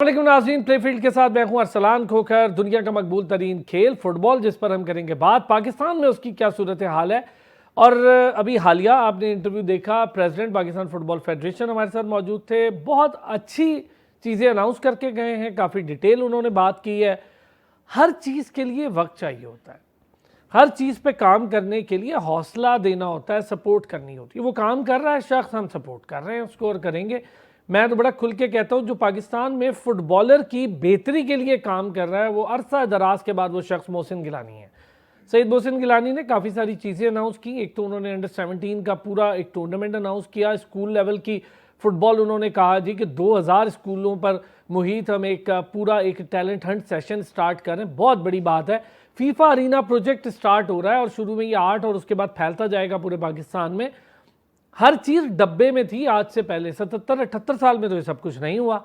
वालेकुम नाज़रीन, प्लेफील्ड के साथ मैं हूं अरसलान खोखर। दुनिया का मकबूल तरीन खेल फुटबॉल, जिस पर हम करेंगे बात, पाकिस्तान में उसकी क्या सूरत हाल है। और अभी हालिया आपने इंटरव्यू देखा, प्रेसिडेंट पाकिस्तान फुटबॉल फेडरेशन हमारे साथ मौजूद थे। बहुत अच्छी चीज़ें अनाउंस करके गए हैं, काफ़ी डिटेल उन्होंने बात की है। हर चीज़ के लिए वक्त चाहिए होता है, हर चीज़ पे काम करने के लिए हौसला देना होता है, सपोर्ट करनी होती है। वो काम कर रहा है शख्स, हम सपोर्ट कर रहे हैं उसको और करेंगे। मैं तो बड़ा खुल के कहता हूँ, जो पाकिस्तान में फुटबॉलर की बेहतरी के लिए काम कर रहा है, वो अरसा दराज के बाद वो शख्स मोहसिन गिलानी है। सईद मोहसिन गिलानी ने काफ़ी सारी चीज़ें अनाउंस की। एक तो उन्होंने अंडर 17 का पूरा एक टूर्नामेंट अनाउंस किया, स्कूल लेवल की फुटबॉल। उन्होंने कहा जी कि 2000 स्कूलों पर मुहित हम एक पूरा एक टैलेंट हंट सेशन स्टार्ट कर रहे हैं। बहुत बड़ी बात है। फीफा अरीना प्रोजेक्ट स्टार्ट हो रहा है और शुरू में ये 8 और उसके बाद फैलता जाएगा पूरे पाकिस्तान में। हर चीज़ डब्बे में थी आज से पहले। 77-78 साल में तो ये सब कुछ नहीं हुआ,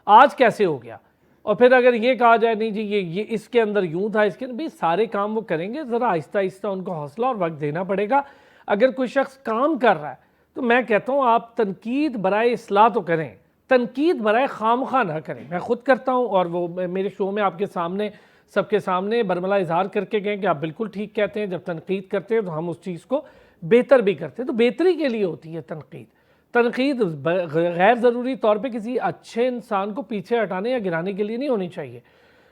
आज कैसे हो गया। और फिर अगर ये कहा जाए नहीं जी ये इसके अंदर यूं था, इसके भाई सारे काम वो करेंगे, ज़रा आहिस्ता आहिस्ता उनको हौसला और वक्त देना पड़ेगा। अगर कोई शख्स काम कर रहा है तो मैं कहता हूँ आप तनकीद बराए इस्लाह तो करें, तनकीद बराए खामखा ना करें। मैं खुद करता हूँ और वो मेरे शो में आपके सामने सबके सामने बरमला इजहार करके गए कि आप बिल्कुल ठीक कहते हैं, जब तनकीद करते हैं तो हम उस चीज़ को बेहतर भी करते हैं। तो बेहतरी के लिए होती है तनकीद। तनकीद गैर ज़रूरी तौर पे किसी अच्छे इंसान को पीछे हटाने या गिराने के लिए नहीं होनी चाहिए।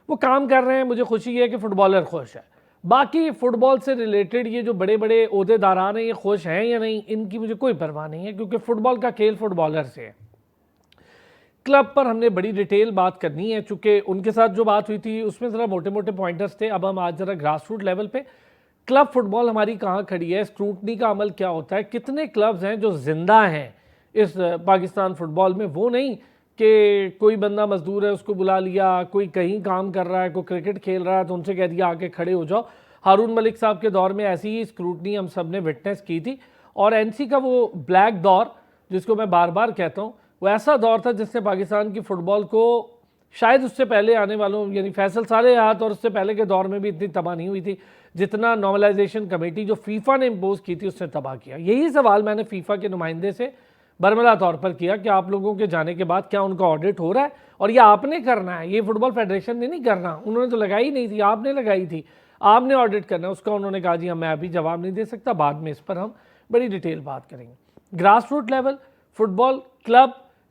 वो काम कर रहे हैं, मुझे खुशी है कि फ़ुटबॉलर खुश है। बाकी फ़ुटबॉल से रिलेटेड ये जो बड़े बड़े ओहदेदारान हैं, ये खुश हैं या नहीं, इनकी मुझे कोई परवाह नहीं है, क्योंकि फ़ुटबॉल का खेल फ़ुटबॉलर से है। क्लब पर हमने बड़ी डिटेल बात करनी है, चूँकि उनके साथ जो बात हुई थी उसमें ज़रा मोटे मोटे पॉइंटर्स थे। अब हम आज ज़रा ग्रास रूट लेवल पे क्लब फुटबॉल हमारी कहाँ खड़ी है, स्क्रूटनी का अमल क्या होता है, कितने क्लब्स हैं जो जिंदा हैं इस पाकिस्तान फुटबॉल में। वो नहीं कि कोई बंदा मजदूर है उसको बुला लिया, कोई कहीं काम कर रहा है, कोई क्रिकेट खेल रहा है तो उनसे कह दिया आके खड़े हो जाओ। हारून मलिक साहब के दौर में ऐसी ही स्क्रूटनी हम सब ने विटनेस की थी। और एनसी का वो ब्लैक दौर जिसको मैं बार बार कहता हूँ, वो ऐसा दौर था जिसने पाकिस्तान की फ़ुटबॉल को शायद उससे पहले आने वालों यानी फैसल सारे हाथ और उससे पहले के दौर में भी इतनी तबाह नहीं हुई थी जितना नॉर्मलाइजेशन कमेटी जो फीफा ने इम्पोज की थी उसने तबाह किया। यही सवाल मैंने फीफा के नुमाइंदे से बरमला तौर पर किया कि आप लोगों के जाने के बाद क्या उनका ऑडिट हो रहा है, और ये आपने करना है, ये फुटबॉल फेडरेशन ने नहीं करना। उन्होंने तो लगाई नहीं थी, आपने लगाई थी, आपने ऑडिट करना है उसका। उन्होंने कहा जी मैं अभी जवाब नहीं दे सकता, बाद में इस पर हम बड़ी डिटेल बात करेंगे। Grass root level football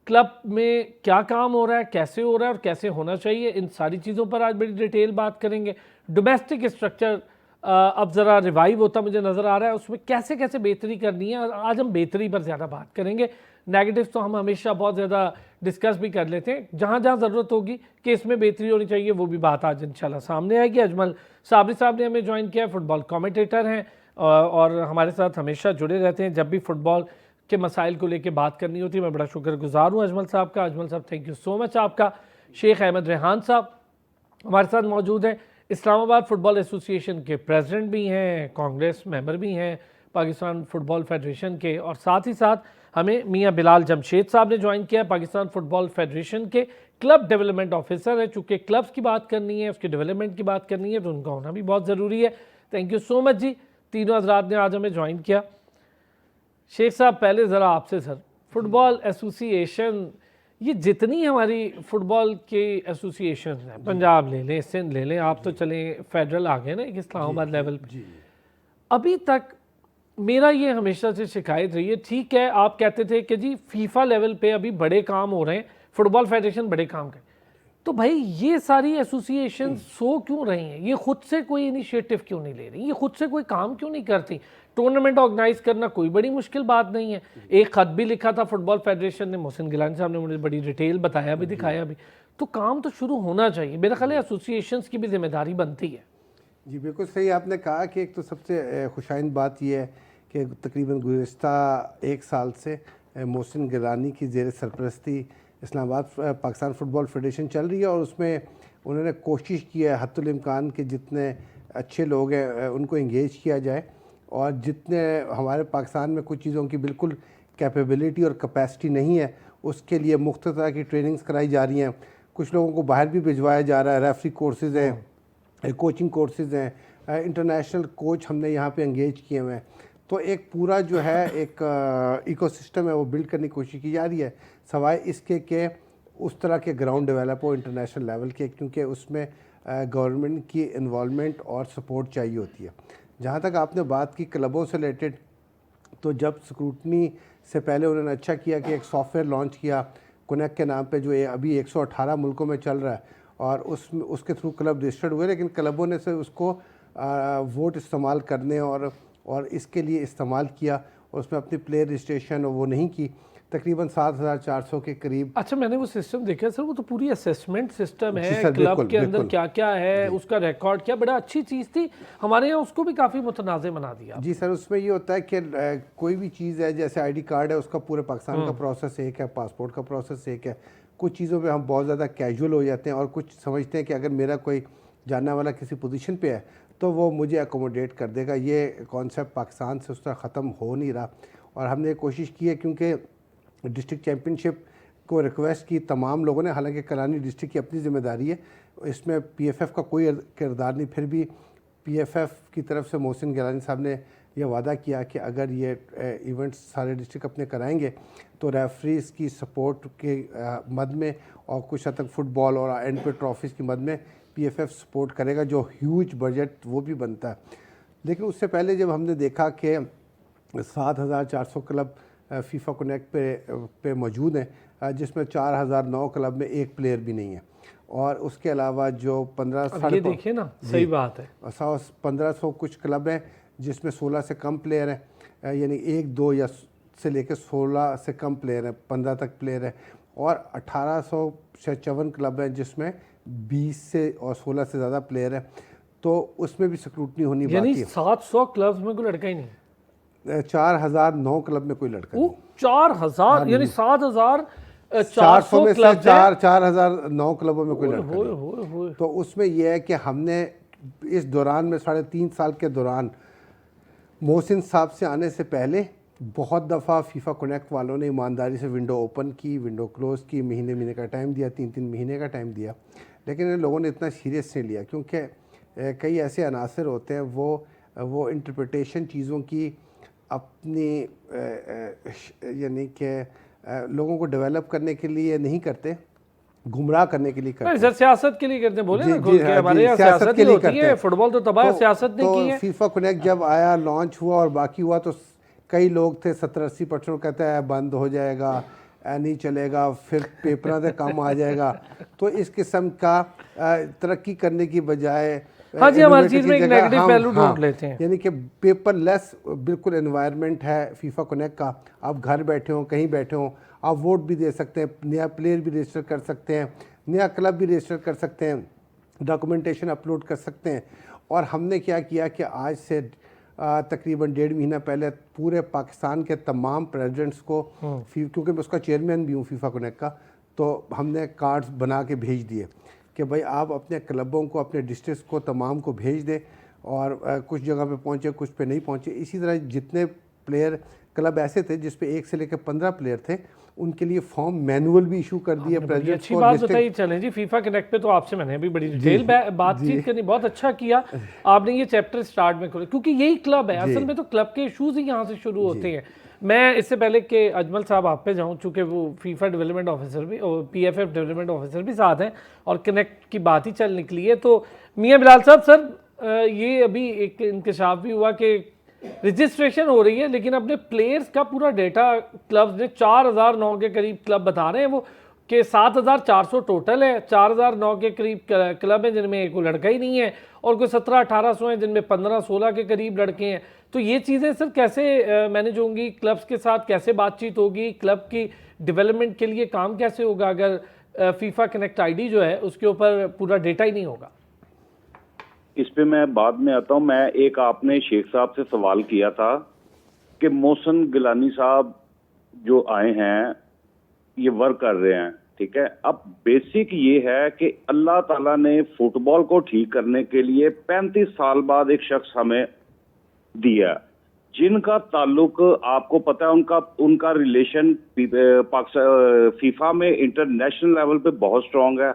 club में क्या काम हो रहा है, कैसे हो रहा है और कैसे होना चाहिए, इन सारी चीज़ों पर आज बड़ी डिटेल बात करेंगे। डोमेस्टिक स्ट्रक्चर अब ज़रा रिवाइव होता मुझे नज़र आ रहा है, उसमें कैसे कैसे बेहतरी करनी है, आज हम बेहतरी पर ज़्यादा बात करेंगे। नेगेटिव तो हम हमेशा बहुत ज़्यादा डिस्कस भी कर लेते हैं, जहाँ जहाँ ज़रूरत होगी कि इसमें बेहतरी होनी चाहिए वो भी बात आज इंशाल्लाह सामने आएगी। अजमल साबरी साहब ने हमें ज्वाइन किया, फुटबॉल कॉमेंटेटर हैं और हमारे साथ हमेशा जुड़े रहते हैं जब भी फुटबॉल के मसाइल को लेकर बात करनी होती है। मैं बड़ा शुक्रगुजार हूँ अजमल साहब का। अजमल साहब थैंक यू सो मच आपका। शेख अहमद रेहान साहब हमारे साथ मौजूद हैं, इस्लामाबाद फुटबॉल एसोसिएशन के प्रेसिडेंट भी हैं, कांग्रेस मेंबर भी हैं पाकिस्तान फुटबॉल फेडरेशन के, और साथ ही साथ हमें मियाँ बिलाल जमशेद साहब ने ज्वाइन किया, पाकिस्तान फुटबॉल फेडरेशन के क्लब डेवलपमेंट ऑफिसर है। चूँकि क्लब्स की बात करनी है, उसके डेवलपमेंट की बात करनी है, तो उनका होना भी बहुत ज़रूरी है। थैंक यू सो मच जी, तीनों हजरात ने आज हमें ज्वाइन किया। शेख साहब पहले ज़रा आपसे सर, फुटबॉल एसोसिएशन, ये जितनी हमारी फ़ुटबॉल के एसोसिएशन हैं, पंजाब ले लें, सिंध ले लें, आप तो चलें फेडरल आ गए ना एक इस्लामाबाद लेवल पे, अभी तक मेरा ये हमेशा से शिकायत रही है। ठीक है आप कहते थे कि जी फीफा लेवल पे अभी बड़े काम हो रहे हैं, फुटबॉल फेडरेशन बड़े काम करे, तो भाई ये सारी एसोसिएशन सो क्यों रही हैं, ये खुद से कोई इनिशिएटिव क्यों नहीं ले रही, ये खुद से कोई काम क्यों नहीं करती। टूर्नामेंट ऑर्गेनाइज करना कोई बड़ी मुश्किल बात नहीं है। एक खत भी लिखा था फुटबॉल फेडरेशन ने, मोहसिन गिलानी साहब ने मुझे बड़ी डिटेल बताया भी, दिखाया भी, तो काम तो शुरू होना चाहिए। मेरा ख्याल है एसोसिएशंस की भी जिम्मेदारी बनती है। जी बिल्कुल सही आपने कहा कि एक तो सबसे खुशाइन बात यह है कि तकरीबन गुज़िश्ता एक साल से मोहसिन गिलानी की ज़ेर सरपरस्ती इस्लामाबाद पाकिस्तान फ़ुटबॉल फेडरेशन चल रही है, और उसमें उन्होंने कोशिश की है हद्दुल इम्कान के जितने अच्छे लोग हैं उनको इंगेज किया जाए, और जितने हमारे पाकिस्तान में कुछ चीज़ों की बिल्कुल कैपेबिलिटी और कैपेसिटी नहीं है उसके लिए मुख्तलिफ तरह की ट्रेनिंग्स कराई जा रही हैं। कुछ लोगों को बाहर भी भिजवाया जा रहा है, रेफरी कोर्सेज़ हैं, कोचिंग कोर्सेज़ हैं, इंटरनेशनल कोच हमने यहाँ पे एंगेज किए हुए हैं। तो एक पूरा जो है एक इकोसिस्टम है वो बिल्ड करने की कोशिश की जा रही है, सवाए इसके कि उस तरह के ग्राउंड डेवलप हो इंटरनेशनल लेवल के, क्योंकि उसमें गवर्नमेंट की इन्वॉल्वमेंट और सपोर्ट चाहिए होती है। जहाँ तक आपने बात की क्लबों से रिलेटेड, तो जब स्क्रूटनी से पहले उन्होंने अच्छा किया कि एक सॉफ्टवेयर लॉन्च किया कनेक्ट के नाम पे, जो अभी 118 मुल्कों में चल रहा है, और उसके थ्रू क्लब रजिस्टर्ड हुए, लेकिन क्लबों ने से उसको वोट इस्तेमाल करने और इसके लिए इस्तेमाल किया, और उसमें अपनी प्लेयर रजिस्ट्रेशन वो नहीं की। तकरीबन 7,400 के करीब। अच्छा, मैंने वो सिस्टम देखा सर, वो तो पूरी असेसमेंट सिस्टम जी है, सर, क्लब बिल्कुल, के अंदर बिल्कुल। क्या क्या है, उसका रिकॉर्ड क्या, बड़ा अच्छी चीज़ थी। हमारे यहाँ उसको भी काफ़ी मुतनाज़ बना दिया। जी सर, उसमें ये होता है कि कोई भी चीज़ है, जैसे आईडी कार्ड है, उसका पूरे पाकिस्तान का प्रोसेस एक है, पासपोर्ट का प्रोसेस एक है। कुछ चीज़ों पे हम बहुत ज़्यादा कैजुअल हो जाते हैं, और कुछ समझते हैं कि अगर मेरा कोई जानने वाला किसी पोजीशन पे है तो वो मुझे अकोमोडेट कर देगा। ये कॉन्सेप्ट पाकिस्तान से उस तरह ख़त्म हो नहीं रहा, और हमने कोशिश की है, क्योंकि डिस्ट्रिक्ट चैम्पियनशिप को रिक्वेस्ट की तमाम लोगों ने, हालांकि करानी डिस्ट्रिक्ट की अपनी ज़िम्मेदारी है, इसमें पीएफएफ का कोई किरदार नहीं, फिर भी पीएफएफ की तरफ से मोहसिन गिलानी साहब ने यह वादा किया कि अगर ये इवेंट्स सारे डिस्ट्रिक्ट अपने कराएंगे तो रेफरीज की सपोर्ट के मद में, और कुछ हद तक फुटबॉल और एंड पे ट्रॉफीज़ की मद में पीएफएफ सपोर्ट करेगा, जो ह्यूज बजट वो भी बनता है। लेकिन उससे पहले जब हमने देखा कि 7,400 क्लब फीफा कनेक्ट पे मौजूद हैं, जिसमें 4,009 क्लब में एक प्लेयर भी नहीं है, और उसके अलावा जो 15 देखिए ना, सही बात है, 1500 कुछ क्लब हैं जिसमें 16 से कम प्लेयर हैं, यानी 1, 2 या से लेकर 16 से कम प्लेयर हैं, 15 तक प्लेयर हैं, और 1854 क्लब हैं जिसमें 20 से और 16 से ज़्यादा प्लेयर हैं। तो उसमें भी स्क्रूटनी होनी बाकी है। 700 क्लब्स में कोई लड़का ही नहीं, 4,009 क्लब में कोई लड़का नहीं। 4,000 यानी 7,400 में से क्लब 4,009 क्लबों में कोई लड़का नहीं। तो उसमें यह है कि हमने इस दौरान में 3.5 साल के दौरान मोहसिन साहब से आने से पहले बहुत दफ़ा फीफा कनेक्ट वालों ने ईमानदारी से विंडो ओपन की, विंडो क्लोज़ की, महीने का टाइम दिया, 3-3 महीने का टाइम दिया, लेकिन इन लोगों ने इतना सीरियस नहीं लिया, क्योंकि कई ऐसे अनासर होते हैं वो इंटरप्रिटेशन चीज़ों की अपनी यानी कि लोगों को डेवलप करने के लिए नहीं करते, गुमराह करने के लिए करते हैं। सर सियासत के लिए करते हैं, बोले ना जी, कि हमारे यहाँ सियासत के लिए होती है, फुटबॉल तो तबाह सियासत ने की है। फीफा कनेक्ट जब आया, लॉन्च हुआ और बाकी हुआ, तो कई लोग थे 70-80% कहते हैं बंद हो जाएगा, नहीं चलेगा, फिर पेपरों से कम आ जाएगा। तो इस किस्म का तरक्की करने की बजाय हाँ जी, हमारी चीज़ में एक नेगेटिव पहलू ढूंढ लेते हैं, यानी कि पेपरलेस बिल्कुल एनवायरनमेंट है फीफा कनेक्ट का। आप घर बैठे हो, कहीं बैठे हो, आप वोट भी दे सकते हैं, नया प्लेयर भी रजिस्टर कर सकते हैं, नया क्लब भी रजिस्टर कर सकते हैं, डॉक्यूमेंटेशन अपलोड कर सकते हैं। और हमने क्या किया कि आज से तकरीबन 1.5 महीना पहले पूरे पाकिस्तान के तमाम प्रेसिडेंट्स को, क्योंकि मैं उसका चेयरमैन भी हूँ फीफा कनेक्ट का, तो हमने कार्ड्स बना के भेज दिए कि भाई आप अपने क्लबों को, अपने डिस्ट्रिक्ट को, तमाम को भेज दें, और कुछ जगह पे पहुँचे, कुछ पे नहीं पहुँचे। इसी तरह जितने प्लेयर क्लब ऐसे थे जिस पे 1 से लेकर 15 प्लेयर थे, उनके लिए फॉर्म मैनुअल भी इशू कर दिए प्रेसिडेंट अच्छी बात बताइए। चलें जी, फीफा कनेक्ट पे तो आपसे मैंने अभी बड़ी डिटेल बातचीत करनी, बहुत अच्छा किया आपने ये चैप्टर स्टार्ट में खोला, क्योंकि यही क्लब है असल में, तो क्लब के इशूज़ ही यहाँ से शुरू होते हैं। मैं इससे पहले कि अजमल साहब आप पे जाऊँ, चूँकि वो फीफा डेवलपमेंट ऑफिसर भी और पीएफएफ डेवलपमेंट ऑफिसर भी साथ हैं, और कनेक्ट की बात ही चल निकली है, तो मियाँ बिलाल साहब, सर ये अभी एक इंकशाफ भी हुआ कि रजिस्ट्रेशन हो रही है, लेकिन अपने प्लेयर्स का पूरा डेटा क्लब्स ने 4,009 के करीब क्लब बता रहे हैं वो, कि 7,400 टोटल है, 4,009 के करीब क्लब हैं जिनमें कोई लड़का ही नहीं है, और कोई 17-1800 हैं जिनमें 15-16 के करीब लड़के हैं। तो ये चीज़ें सर कैसे मैनेज होंगी, क्लब्स के साथ कैसे बातचीत होगी, क्लब की डेवलपमेंट के लिए काम कैसे होगा अगर फीफा कनेक्ट आईडी जो है उसके ऊपर पूरा डेटा ही नहीं होगा? इस पे मैं बाद में आता हूं। मैं एक, आपने शेख साहब से सवाल किया था कि मोहसिन गिलानी साहब जो आए हैं ये वर्क कर रहे हैं, ठीक है। अब बेसिक ये है कि अल्लाह ताला ने फुटबॉल को ठीक करने के लिए 35 साल बाद एक शख्स हमें दिया, जिनका ताल्लुक आपको पता है, उनका रिलेशन फीफा में इंटरनेशनल लेवल पे बहुत स्ट्रांग है।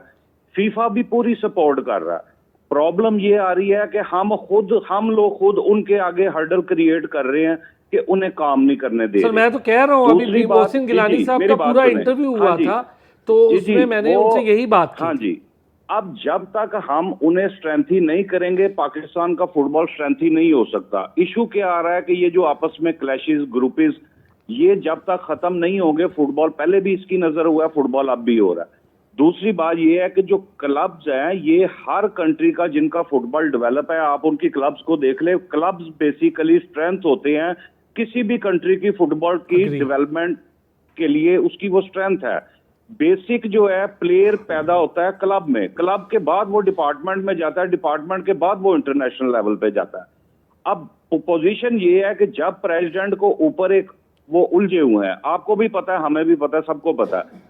फीफा भी पूरी सपोर्ट कर रहा है। प्रॉब्लम ये आ रही है कि हम लोग खुद उनके आगे हर्डल क्रिएट कर रहे हैं कि उन्हें काम नहीं करने दे सर, मैं तो कह रहा हूँ, अभी मोहसिन गिलानी साहब का पूरा इंटरव्यू हुआ था, तो जी, उसमें मैंने उनसे यही बात की। हाँ जी, अब जब तक हम उन्हें स्ट्रेंथी नहीं करेंगे, पाकिस्तान का फुटबॉल स्ट्रेंथी नहीं हो सकता। इशू क्या आ रहा है कि ये जो आपस में क्लैशेस, ग्रुपिस, ये जब तक खत्म नहीं होंगे, फुटबॉल पहले भी इसकी नजर हुआ है, फुटबॉल अब भी हो रहा है। दूसरी बात ये है कि जो क्लब्स हैं, ये हर कंट्री का जिनका फुटबॉल डेवलप है, आप उनकी क्लब्स को देख ले, क्लब्स बेसिकली स्ट्रेंथ होते हैं किसी भी कंट्री की फुटबॉल की Agree. डेवलपमेंट के लिए, उसकी वो स्ट्रेंथ है। बेसिक जो है प्लेयर पैदा होता है क्लब में, क्लब के बाद वो डिपार्टमेंट में जाता है, डिपार्टमेंट के बाद वो इंटरनेशनल लेवल पे जाता है। अब पोजीशन ये है कि जब प्रेसिडेंट को ऊपर एक वो उलझे हुए हैं, आपको भी पता है, हमें भी पता है, सबको पता है।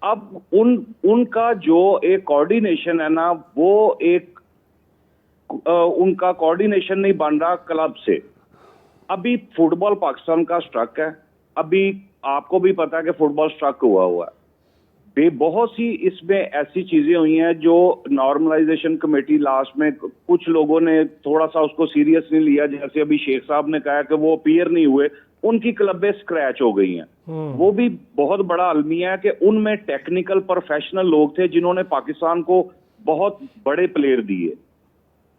अब उनका जो एक कोऑर्डिनेशन है ना, वो एक उनका कोऑर्डिनेशन नहीं बन रहा क्लब से। अभी फुटबॉल पाकिस्तान का स्ट्रक है, अभी आपको भी पता है कि फुटबॉल स्ट्रक हुआ है। बहुत सी इसमें ऐसी चीजें हुई हैं जो नॉर्मलाइजेशन कमेटी लास्ट में कुछ लोगों ने थोड़ा सा उसको सीरियस नहीं लिया, जैसे अभी शेख साहब ने कहा कि वो अपीयर नहीं हुए, उनकी क्लबें स्क्रैच हो गई हैं। वो भी बहुत बड़ा अलमिया है कि उनमें टेक्निकल प्रोफेशनल लोग थे जिन्होंने पाकिस्तान को बहुत बड़े प्लेयर दिए।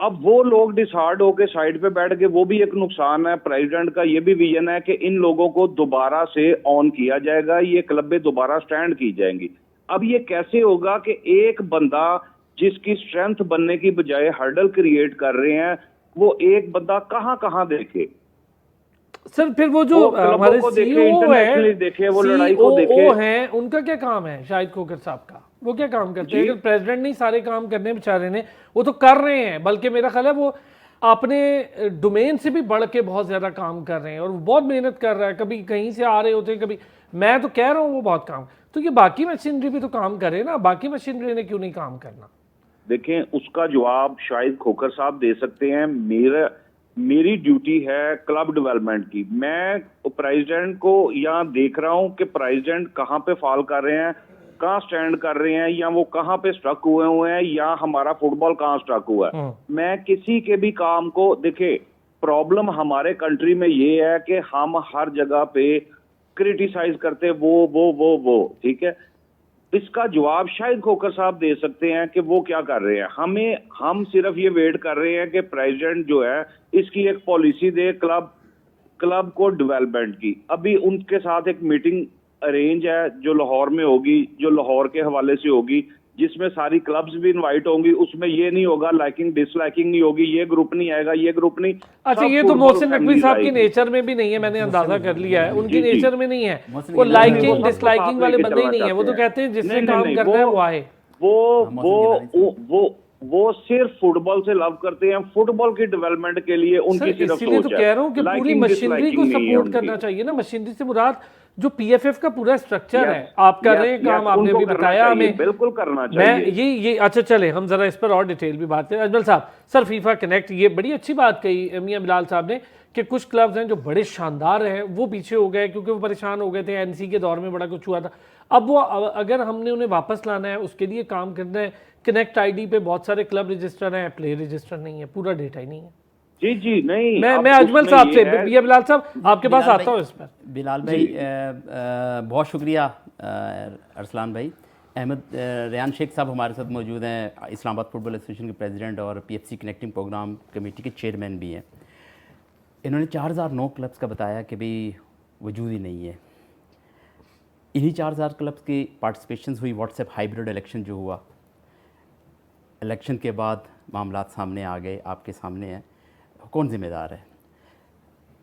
अब वो लोग डिसहार्ड होकर साइड पे बैठ गए, वो भी एक नुकसान है। प्रेसिडेंट का ये भी विजन है कि इन लोगों को दोबारा से ऑन किया जाएगा, ये क्लबें दोबारा स्टैंड की जाएंगी। अब ये कैसे होगा कि एक बंदा जिसकी स्ट्रेंथ बनने की बजाय हर्डल क्रिएट कर रहे हैं, वो एक बंदा कहाँ कहाँ देखे सर? फिर वो जो हमारे सीईओ देखे, वो लड़ाई को देखे हैं, उनका क्या काम है? शाहिद खोखर साहब का वो क्या काम करते हैं? प्रेसिडेंट नहीं सारे काम करने बेचारे ने, वो तो कर रहे हैं, बल्कि मेरा ख्याल है वो अपने डोमेन से भी बढ़ के बहुत ज्यादा काम कर रहे हैं और बहुत मेहनत कर रहा है। कभी कहीं से आ रहे होते हैं, कभी मैं तो कह रहा हूँ वो बहुत काम, तो ये बाकी मशीनरी भी तो काम करे ना, बाकी मशीनरी ने क्यों नहीं काम करना? देखें, उसका जवाब शायद खोखर साहब दे सकते हैं। मेरी ड्यूटी है क्लब डेवलपमेंट की। मैं प्रेसिडेंट को यहाँ देख रहा हूँ कि प्रेसिडेंट कहाँ पे फॉल कर रहे हैं, कहाँ स्टैंड कर रहे हैं, या वो कहाँ पे स्ट्रक हुए हैं, या हमारा फुटबॉल कहाँ स्ट्रक हुआ है। मैं किसी के भी काम को देखे, प्रॉब्लम हमारे कंट्री में ये है कि हम हर जगह पे क्रिटिसाइज करते वो ठीक है। इसका जवाब शायद खोखर साहब दे सकते हैं कि वो क्या कर रहे हैं। हम सिर्फ ये वेट कर रहे हैं कि प्रेसिडेंट जो है इसकी एक पॉलिसी दे क्लब को डेवलपमेंट की। अभी उनके साथ एक मीटिंग अरेंज है जो लाहौर में होगी, जो लाहौर के हवाले से होगी, जिसमें सारी क्लब्स भी इनवाइट होंगी। उसमें ये नहीं होगा लाइकिंग डिसलाइकिंग नहीं होगी, ये ग्रुप नहीं आएगा, ये ग्रुप नहीं। अच्छा, ये तो मोहसिन नकवी साहब की नेचर में भी नहीं है, मैंने अंदाजा कर लिया है, उनकी नेचर में नहीं है। वो लाइकिंग डिसलाइकिंग वाले बंदे ही नहीं है, वो तो कहते हैं जिससे काम करना है वो आए। वो सिर्फ फुटबॉल से लव करते हैं, फुटबॉल की डेवलपमेंट के लिए उनकी सिर्फ सोच है। इसीलिए तो कह रहा हूँ कि पूरी मशीनरी को सपोर्ट करना चाहिए ना। मशीनरी से मुराद जो पीएफएफ का पूरा स्ट्रक्चर है, आप कर रहे हैं काम, आपने भी बताया हमें, बिल्कुल करना चाहिए। मैं ये अच्छा चले हम जरा इस पर और डिटेल भी बात करें। अजमल साहब, सर फीफा कनेक्ट, ये बड़ी अच्छी बात कही मियां बिलाल साहब ने कि कुछ क्लब्स हैं जो बड़े शानदार हैं वो पीछे हो गए क्योंकि वो परेशान हो गए थे, एनसी के दौर में बड़ा कुछ हुआ था। अब वो अगर हमने उन्हें वापस लाना है, उसके लिए काम करना है। कनेक्ट आईडी पे बहुत सारे क्लब रजिस्टर हैं, प्लेयर रजिस्टर नहीं है, पूरा डेटा ही नहीं है। जी नहीं, मैं अजमल साहब से, मियां बिलाल साहब आपके पास आता हूँ इस पर। बिलाल भाई बहुत शुक्रिया। अरसलान भाई, अहमद रेहान शेख साहब हमारे साथ मौजूद हैं, इस्लामाबाद फुटबॉल एसोसिएशन के प्रेसिडेंट और पीएफसी कनेक्टिंग प्रोग्राम कमेटी के चेयरमैन भी हैं। इन्होंने 4009 क्लब्स का बताया कि भाई वजूद ही नहीं है। इन्हीं 4000 क्लब्स की पार्टिसिपेशन हुई। व्हाट्सएप हाइब्रिड इलेक्शन जो हुआ, इलेक्शन के बाद मामलात सामने आ गए, आपके सामने हैं, कौन ज़िम्मेदार है?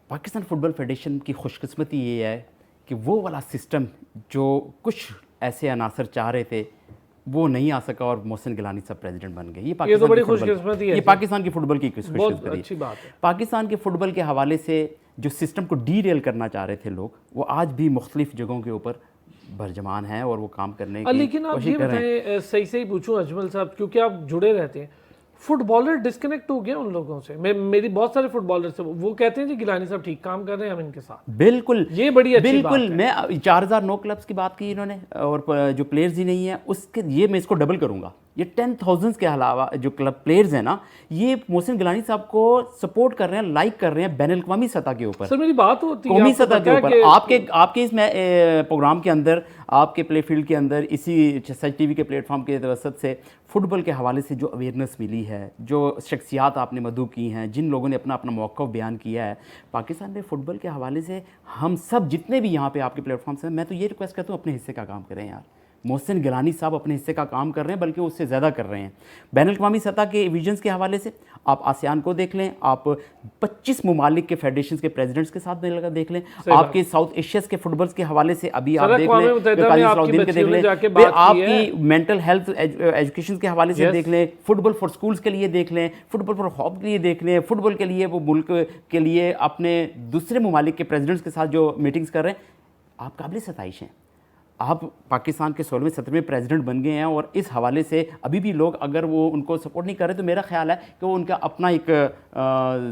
पाकिस्तान फुटबॉल फेडरेशन की खुशकिस्मती ये है कि वो वाला सिस्टम जो कुछ ऐसे अनासर चाह रहे थे वो नहीं आ सका और मोहसिन गिलानी साहब प्रेसिडेंट बन गए। ये पाकिस्तान की फुटबॉल की अच्छी बात है। पाकिस्तान के फुटबॉल के हवाले से जो सिस्टम को डीरेल करना चाह रहे थे लोग, वो आज भी मुख्तलिफ जगहों के ऊपर बरजमान है और वो काम करने की लेकिन आप ये बताएं, सही पूछूं अजमल साहब, क्योंकि आप जुड़े रहते हैं, फुटबॉलर डिस्कनेक्ट हो गए उन लोगों से। मेरी बहुत सारे फुटबॉलर से वो कहते हैं जी गिलानी साहब ठीक काम कर रहे हैं, हम इनके साथ। बिल्कुल, ये बड़ी अच्छी बात है। मैं 4009 क्लब्स की बात की इन्होंने और जो प्लेयर्स ही नहीं है उसके, ये मैं इसको डबल करूंगा। ये 10,000 के अलावा जो क्लब प्लेयर्स हैं ना, ये मोहसिन गिलानी साहब को सपोर्ट कर रहे हैं, लाइक कर रहे हैं बैनुल-अक़वामी सतह के ऊपर, सर मेरी बात होती है कौमी आपको सतह पता के है ऊपर। कि आपके इस प्रोग्राम के अंदर, आपके प्ले फील्ड के अंदर, इसी सच टीवी के प्लेटफॉर्म के वसत से फुटबॉल के हवाले से जो अवेयरनेस मिली है, जो शख्सियात आपने मदऊ की हैं, जिन लोगों ने अपना अपना मौक़िफ़ बयान किया है पाकिस्तान में फ़ुटबॉल के हवाले से, हम सब जितने भी यहाँ पे आपके प्लेटफॉर्म से, मैं तो ये रिक्वेस्ट करता हूँ अपने हिस्से का काम करें यार। मोहसिन गिलानी साहब अपने हिस्से का काम कर रहे हैं, बल्कि उससे ज़्यादा कर रहे हैं। बैनुल-अक़वामी सतह के विजन्स के हवाले से आप आसियान को देख लें, आप 25 ममालिक के फेडरेशंस के प्रेसिडेंट्स के साथ मिलकर देख लें, आपके साउथ एशियाज़ के फुटबॉल्स के हवाले से अभी आप देख लें, काजी सलाउद्दीन के देख लें, फिर आपकी मेंटल हेल्थ एजुकेशन के हवाले से देख लें, फुटबॉल फॉर स्कूल्स के लिए देख लें, फुटबॉल फॉर हॉब के लिए देख लें, फुटबॉल के लिए वो मुल्क के लिए अपने दूसरे ममालिक के प्रेसिडेंट्स के साथ जो मीटिंग्स कर रहे हैं, आप काबिल सताइश हैं। आप पाकिस्तान के 16वें 17वें प्रेसिडेंट बन गए हैं, और इस हवाले से अभी भी लोग अगर वो उनको सपोर्ट नहीं कर रहे, तो मेरा ख्याल है कि वो उनका अपना एक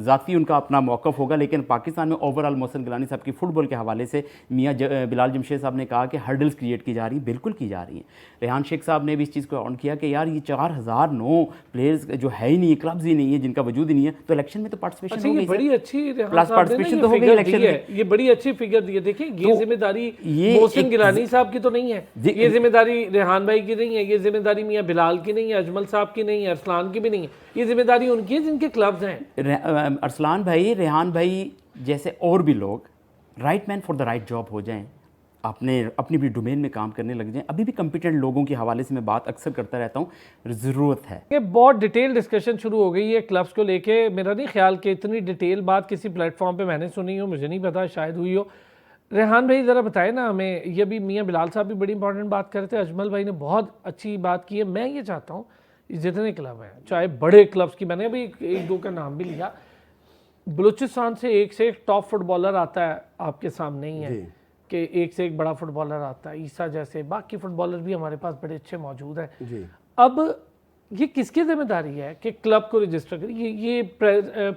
ज़ाती उनका अपना मौक़िफ़ होगा। लेकिन पाकिस्तान में ओवरऑल मोहसिन गिलानी साहब की फ़ुटबॉल के हवाले से मियाँ बिलाल जमशेद साहब ने कहा कि हर्डल्स क्रिएट की जा रही, बिल्कुल की जा रही हैं। रेहान शेख साहब ने भी इस चीज़ को ऑन किया कि यार ये 4009 प्लेयर्स जो है ही नहीं, क्लब्स ही नहीं है, जिनका वजूद ही नहीं है, तो इलेक्शन में तो पार्टिसिपेशन हो गई, बड़ी अच्छी पार्टिसिपेशन तो हो गई इलेक्शन में। ये बड़ी अच्छी फिगर दी है। देखिए ये जिम्मेदारी मोहसिन गिलानी साहब की तो नहीं है, ये जिम्मेदारी रेहान भाई की नहीं है, ये जिम्मेदारी मियां बिलाल की नहीं है, अजमल साहब की नहीं है, अरसलान की भी नहीं है, ये जिम्मेदारी उनकी है जिनके क्लब्स हैं। अरसलान भाई, रेहान भाई जैसे और भी लोग right man for the right job हो जाएं, अपनी भी डोमेन में काम करने लग जाएं। अभी भी कॉम्पिटेंट लोगों के हवाले से मैं बात अक्सर करता रहता हूँ, ज़रूरत है। ये बहुत डिटेल डिस्कशन शुरू हो गई है क्लब्स को लेके। मेरा नहीं ख्याल कि इतनी डिटेल बात किसी प्लेटफॉर्म पे मैंने सुनी हो, मुझे नहीं पता, शायद हुई हो। रेहान भाई ज़रा बताएं ना हमें, ये भी मियाँ बिलाल साहब भी बड़ी इंपॉर्टेंट बात कर रहे थे, अजमल भाई ने बहुत अच्छी बात की है। मैं ये चाहता हूँ जितने क्लब हैं, चाहे बड़े क्लब्स की, मैंने अभी एक दो का नाम भी लिया, बलूचिस्तान से एक टॉप फुटबॉलर आता है, आपके सामने ही है कि एक से एक बड़ा फुटबॉलर आता है, ईसा जैसे, बाकी फुटबॉलर भी हमारे पास बड़े अच्छे मौजूद हैं। अब ये किसकी जिम्मेदारी है कि क्लब को रजिस्टर करें? ये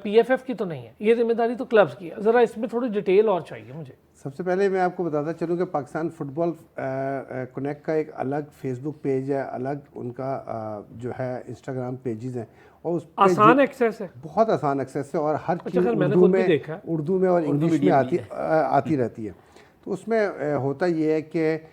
PFF की तो नहीं है, ये जिम्मेदारी तो क्लब्स की है। ज़रा इसमें थोड़ी डिटेल और चाहिए मुझे। सबसे पहले मैं आपको बताता चलूँ कि पाकिस्तान फुटबॉल कनेक्ट का एक अलग फेसबुक पेज है, अलग उनका जो है इंस्टाग्राम पेजेस हैं, और उस आसान एक्सेस है, बहुत आसान एक्सेस है, और हर चीज़ उर्दू में और इंग्लिश में आती रहती है। तो उसमें होता ये है कि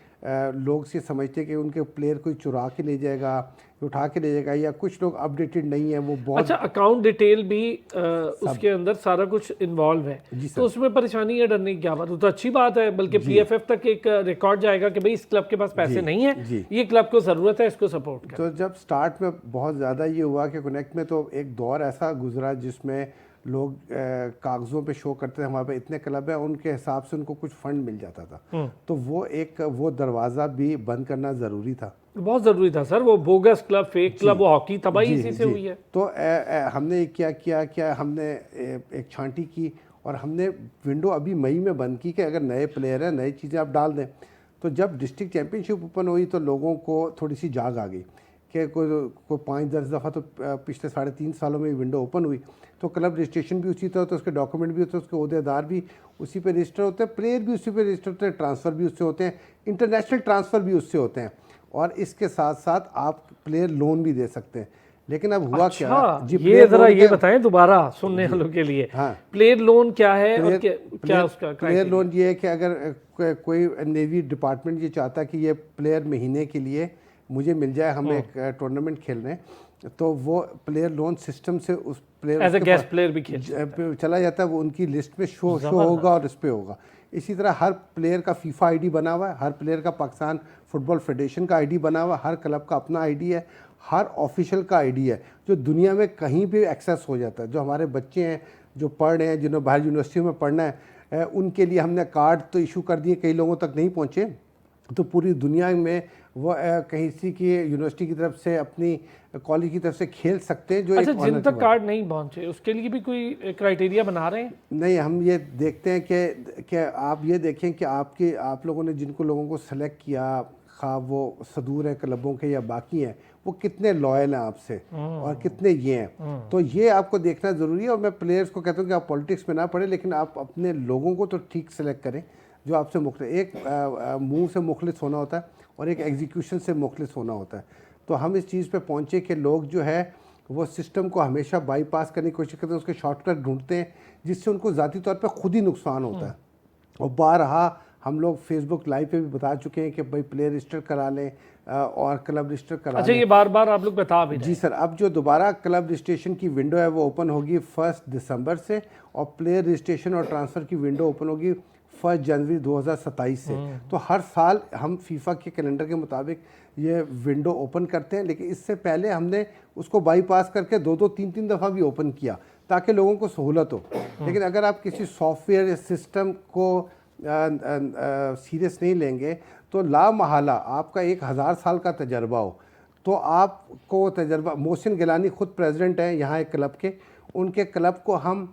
लोग से समझते हैं कि उनके प्लेयर कोई चुरा के ले जाएगा, उठा के ले जाएगा, या कुछ लोग अपडेटेड नहीं है, वो बहुत अच्छा अकाउंट डिटेल भी उसके अंदर सारा कुछ इन्वॉल्व है, तो उसमें परेशानी है, डरने की क्या बात? तो अच्छी बात है, बल्कि PFF तक एक रिकॉर्ड जाएगा कि भाई इस क्लब के पास पैसे नहीं है, ये क्लब को ज़रूरत है, इसको सपोर्ट करें। तो जब स्टार्ट में बहुत ज़्यादा ये हुआ कि कनेक्ट में तो एक दौर ऐसा गुजरा जिसमें लोग कागज़ों पे शो करते थे हमारे पे इतने क्लब हैं, उनके हिसाब से उनको कुछ फंड मिल जाता था, तो वो दरवाज़ा भी बंद करना ज़रूरी था, बहुत ज़रूरी था सर। वो बोगस क्लब, फेक क्लब, वो हॉकी तबाही इसी से हुई है। तो हमने क्या किया, हमने एक छांटी की, और हमने विंडो अभी मई में बंद की कि अगर नए प्लेयर हैं, नई चीज़ें आप डाल दें। तो जब डिस्ट्रिक्ट चैम्पियनशिप ओपन हुई तो लोगों को थोड़ी सी जाग आ गई कि कोई 5-10 दफ़ा तो पिछले 3.5 सालों में विंडो ओपन हुई, तो क्लब रजिस्ट्रेशन भी उसी तरह होता है, उसके डॉक्यूमेंट भी होते हैं, उसके ओहदेदार भी उसी पे रजिस्टर होते हैं, प्लेयर भी उसी पे रजिस्टर होते हैं, ट्रांसफ़र भी उससे होते हैं, इंटरनेशनल ट्रांसफ़र भी उससे होते हैं, और इसके साथ साथ आप प्लेयर लोन भी दे सकते हैं। लेकिन अब हुआ क्या जी, ये ज़रा ये बताएं दोबारा सुनने वालों के लिए। हाँ, प्लेयर लोन क्या है और क्या उसका प्लेयर लोन ये है कि अगर कोई नेवी डिपार्टमेंट ये चाहता है कि ये प्लेयर महीने के लिए मुझे मिल जाए, हम एक टूर्नामेंट खेल रहे हैं, तो वो प्लेयर लोन सिस्टम से उस player as a guest player भी चला जाता है, वो उनकी लिस्ट में शो होगा और इस पे होगा। इसी तरह हर प्लेयर का फीफा ID बना हुआ है, हर प्लेयर का पाकिस्तान फुटबॉल फेडरेशन का ID बना हुआ है, हर क्लब का अपना ID है, हर ऑफिशियल का ID है, जो दुनिया में कहीं भी एक्सेस हो जाता है। जो हमारे बच्चे हैं जो पढ़ रहे हैं, जिन्हें बाहर यूनिवर्सिटी में पढ़ना है, उनके लिए हमने कार्ड तो इशू कर दिए, कई लोगों तक नहीं पहुँचे, तो पूरी दुनिया में वो कहीं सी की यूनिवर्सिटी की तरफ से, अपनी कॉलेज की तरफ से खेल सकते हैं। जो अच्छा, जिन तक कार्ड नहीं पहुंचे उसके लिए भी कोई क्राइटेरिया बना रहे हैं? नहीं, हम ये देखते हैं कि आप ये देखें कि आप लोगों ने जिनको लोगों को सेलेक्ट किया, खा वो सदूर हैं क्लबों के या बाकी हैं, वो कितने लॉयल हैं आपसे और कितने ये हैं, तो ये आपको देखना ज़रूरी है। और मैं प्लेयर्स को कहता हूँ कि आप पॉलिटिक्स में ना पड़े, लेकिन आप अपने लोगों को तो ठीक सेलेक्ट करें जो आपसे मुखलिस। एक मुंह से मुखलिस होना होता है और एक एग्जीक्यूशन से मुखलिस होना होता है। तो हम इस चीज़ पे पहुँचे कि लोग जो है वो सिस्टम को हमेशा बाईपास करने की कोशिश करते हैं, उसके शॉर्टकट ढूंढते हैं, जिससे उनको ज़ाती तौर पे खुद ही नुकसान होता है। और बारहा हम लोग फेसबुक लाइव पे भी बता चुके हैं कि भाई प्लेयर रजिस्टर करा लें और क्लब रजिस्टर करा अच्छा, लें। ये बार बार आप लोग बता भी रहे जी हैं। सर, अब जो दोबारा क्लब रजिस्ट्रेशन की विंडो है वो ओपन होगी 1 दिसंबर से, और प्लेयर रजिस्ट्रेशन और ट्रांसफ़र की विंडो ओपन होगी 1 जनवरी 2027 से। तो हर साल हम फीफा के कैलेंडर के मुताबिक ये विंडो ओपन करते हैं, लेकिन इससे पहले हमने उसको बाईपास करके 2-2, 3-3 दफ़ा भी ओपन किया ताकि लोगों को सहूलत हो। लेकिन अगर आप किसी सॉफ्टवेयर या सिस्टम को सीरियस नहीं लेंगे तो ला महाला आपका 1000 साल का तजर्बा हो तो आपको तजर्बा। मोहसिन गिलानी खुद प्रेसिडेंट हैं यहाँ एक क्लब के, उनके क्लब को हम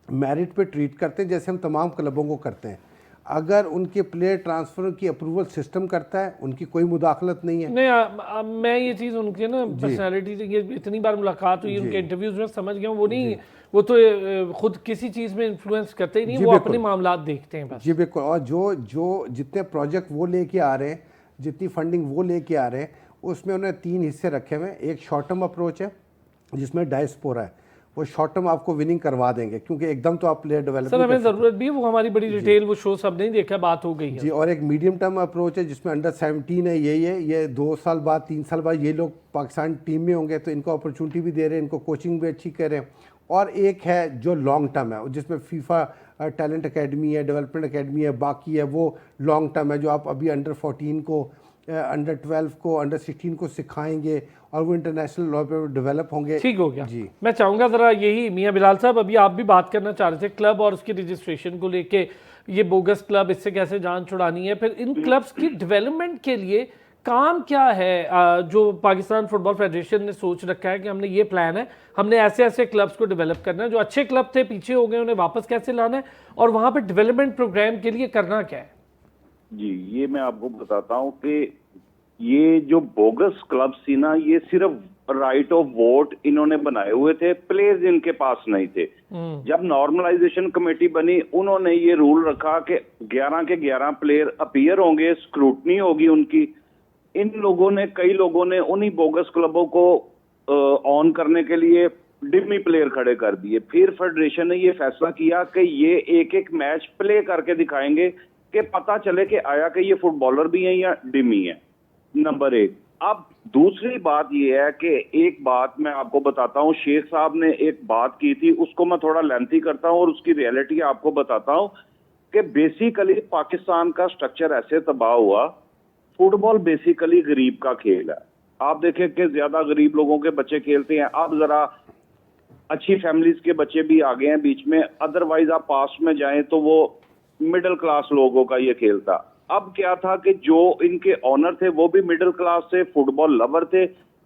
मेरिट पे ट्रीट करते हैं जैसे हम तमाम क्लबों को करते हैं। अगर उनके प्लेयर ट्रांसफ़र की अप्रूवल सिस्टम करता है, उनकी कोई मुदाखलत नहीं है। नहीं, मैं ये चीज़ उनके ना पर्सनालिटी से, ये इतनी बार मुलाकात हुई उनके इंटरव्यूज में, समझ गया हूँ वो नहीं, वो तो खुद किसी चीज़ में इन्फ्लुएंस करते ही नहीं, वो अपने मामलात देखते हैं बस। जी बिल्कुल, और जो जितने प्रोजेक्ट वो लेके आ रहे हैं, जितनी फंडिंग वो लेके आ रहे हैं, उसमें उन्होंने 3 हिस्से रखे हुए हैं। एक शॉर्ट टर्म अप्रोच है जिसमें डायस्पोरा है, वो शॉर्ट टर्म आपको विनिंग करवा देंगे क्योंकि एकदम तो आप प्लेयर डेवलप सर हमें ज़रूरत भी है, वो हमारी बड़ी डिटेल वो शो सब नहीं देखा, बात हो गई है जी। और एक मीडियम टर्म अप्रोच है जिसमें अंडर 17 है, यही है, ये 2 साल बाद 3 साल बाद ये लोग पाकिस्तान टीम में होंगे तो इनको अपॉर्चुनिटी भी दे रहे हैं, इनको कोचिंग भी अच्छी कर रहे हैं। और एक है जो लॉन्ग टर्म है जिसमें फीफा टैलेंट अकेडमी है, डेवलपमेंट अकेडमी है, बाकी है वो लॉन्ग टर्म है जो आप अभी अंडर 14 को, अंडर 12 को, अंडर 16 को सिखाएंगे और वो इंटरनेशनल लेवल पर डेवलप होंगे। ठीक हो गया जी। मैं चाहूँगा ज़रा यही, मियाँ बिलाल साहब अभी आप भी बात करना चाह रहे थे क्लब और उसकी रजिस्ट्रेशन को लेके, ये बोगस क्लब, इससे कैसे जान छुड़ानी है, फिर इन क्लब्स की डेवलपमेंट के लिए काम क्या है जो पाकिस्तान फुटबॉल फेडरेशन ने सोच रखा है कि हमने ये प्लान है, हमने ऐसे ऐसे क्लब्स को डेवलप करना है, जो अच्छे क्लब थे पीछे हो गए उन्हें वापस कैसे लाना है, और वहाँ पे डेवलपमेंट प्रोग्राम के लिए करना क्या है? जी, ये मैं आपको बताता हूँ कि ये जो बोगस क्लब थी ना, ये सिर्फ राइट ऑफ वोट इन्होंने बनाए हुए थे, प्लेयर्स इनके पास नहीं थे। जब नॉर्मलाइजेशन कमेटी बनी, उन्होंने ये रूल रखा कि 11 के 11 प्लेयर अपीयर होंगे, स्क्रूटनी होगी उनकी। इन लोगों ने, कई लोगों ने उन्हीं बोगस क्लबों को ऑन करने के लिए डिमी प्लेयर खड़े कर दिए। फिर फेडरेशन ने ये फैसला किया कि ये एक एक मैच प्ले करके दिखाएंगे कि पता चले कि आया कि ये फुटबॉलर भी हैं या डिमी है। नंबर 1। अब दूसरी बात ये है कि एक बात मैं आपको बताता हूँ, शेख साहब ने एक बात की थी, उसको मैं थोड़ा लेंथी करता हूँ और उसकी रियलिटी आपको बताता हूँ कि बेसिकली पाकिस्तान का स्ट्रक्चर ऐसे तबाह हुआ। फुटबॉल बेसिकली गरीब का खेल है। आप देखें कि ज्यादा गरीब लोगों के बच्चे खेलते हैं। अब जरा अच्छी फैमिलीज के बच्चे भी आ गए हैं बीच में, अदरवाइज आप पास्ट में जाएं तो वो मिडिल क्लास लोगों का ये खेल था। अब क्या था कि जो इनके ऑनर थे वो भी मिडिल क्लास से फुटबॉल लवर थे।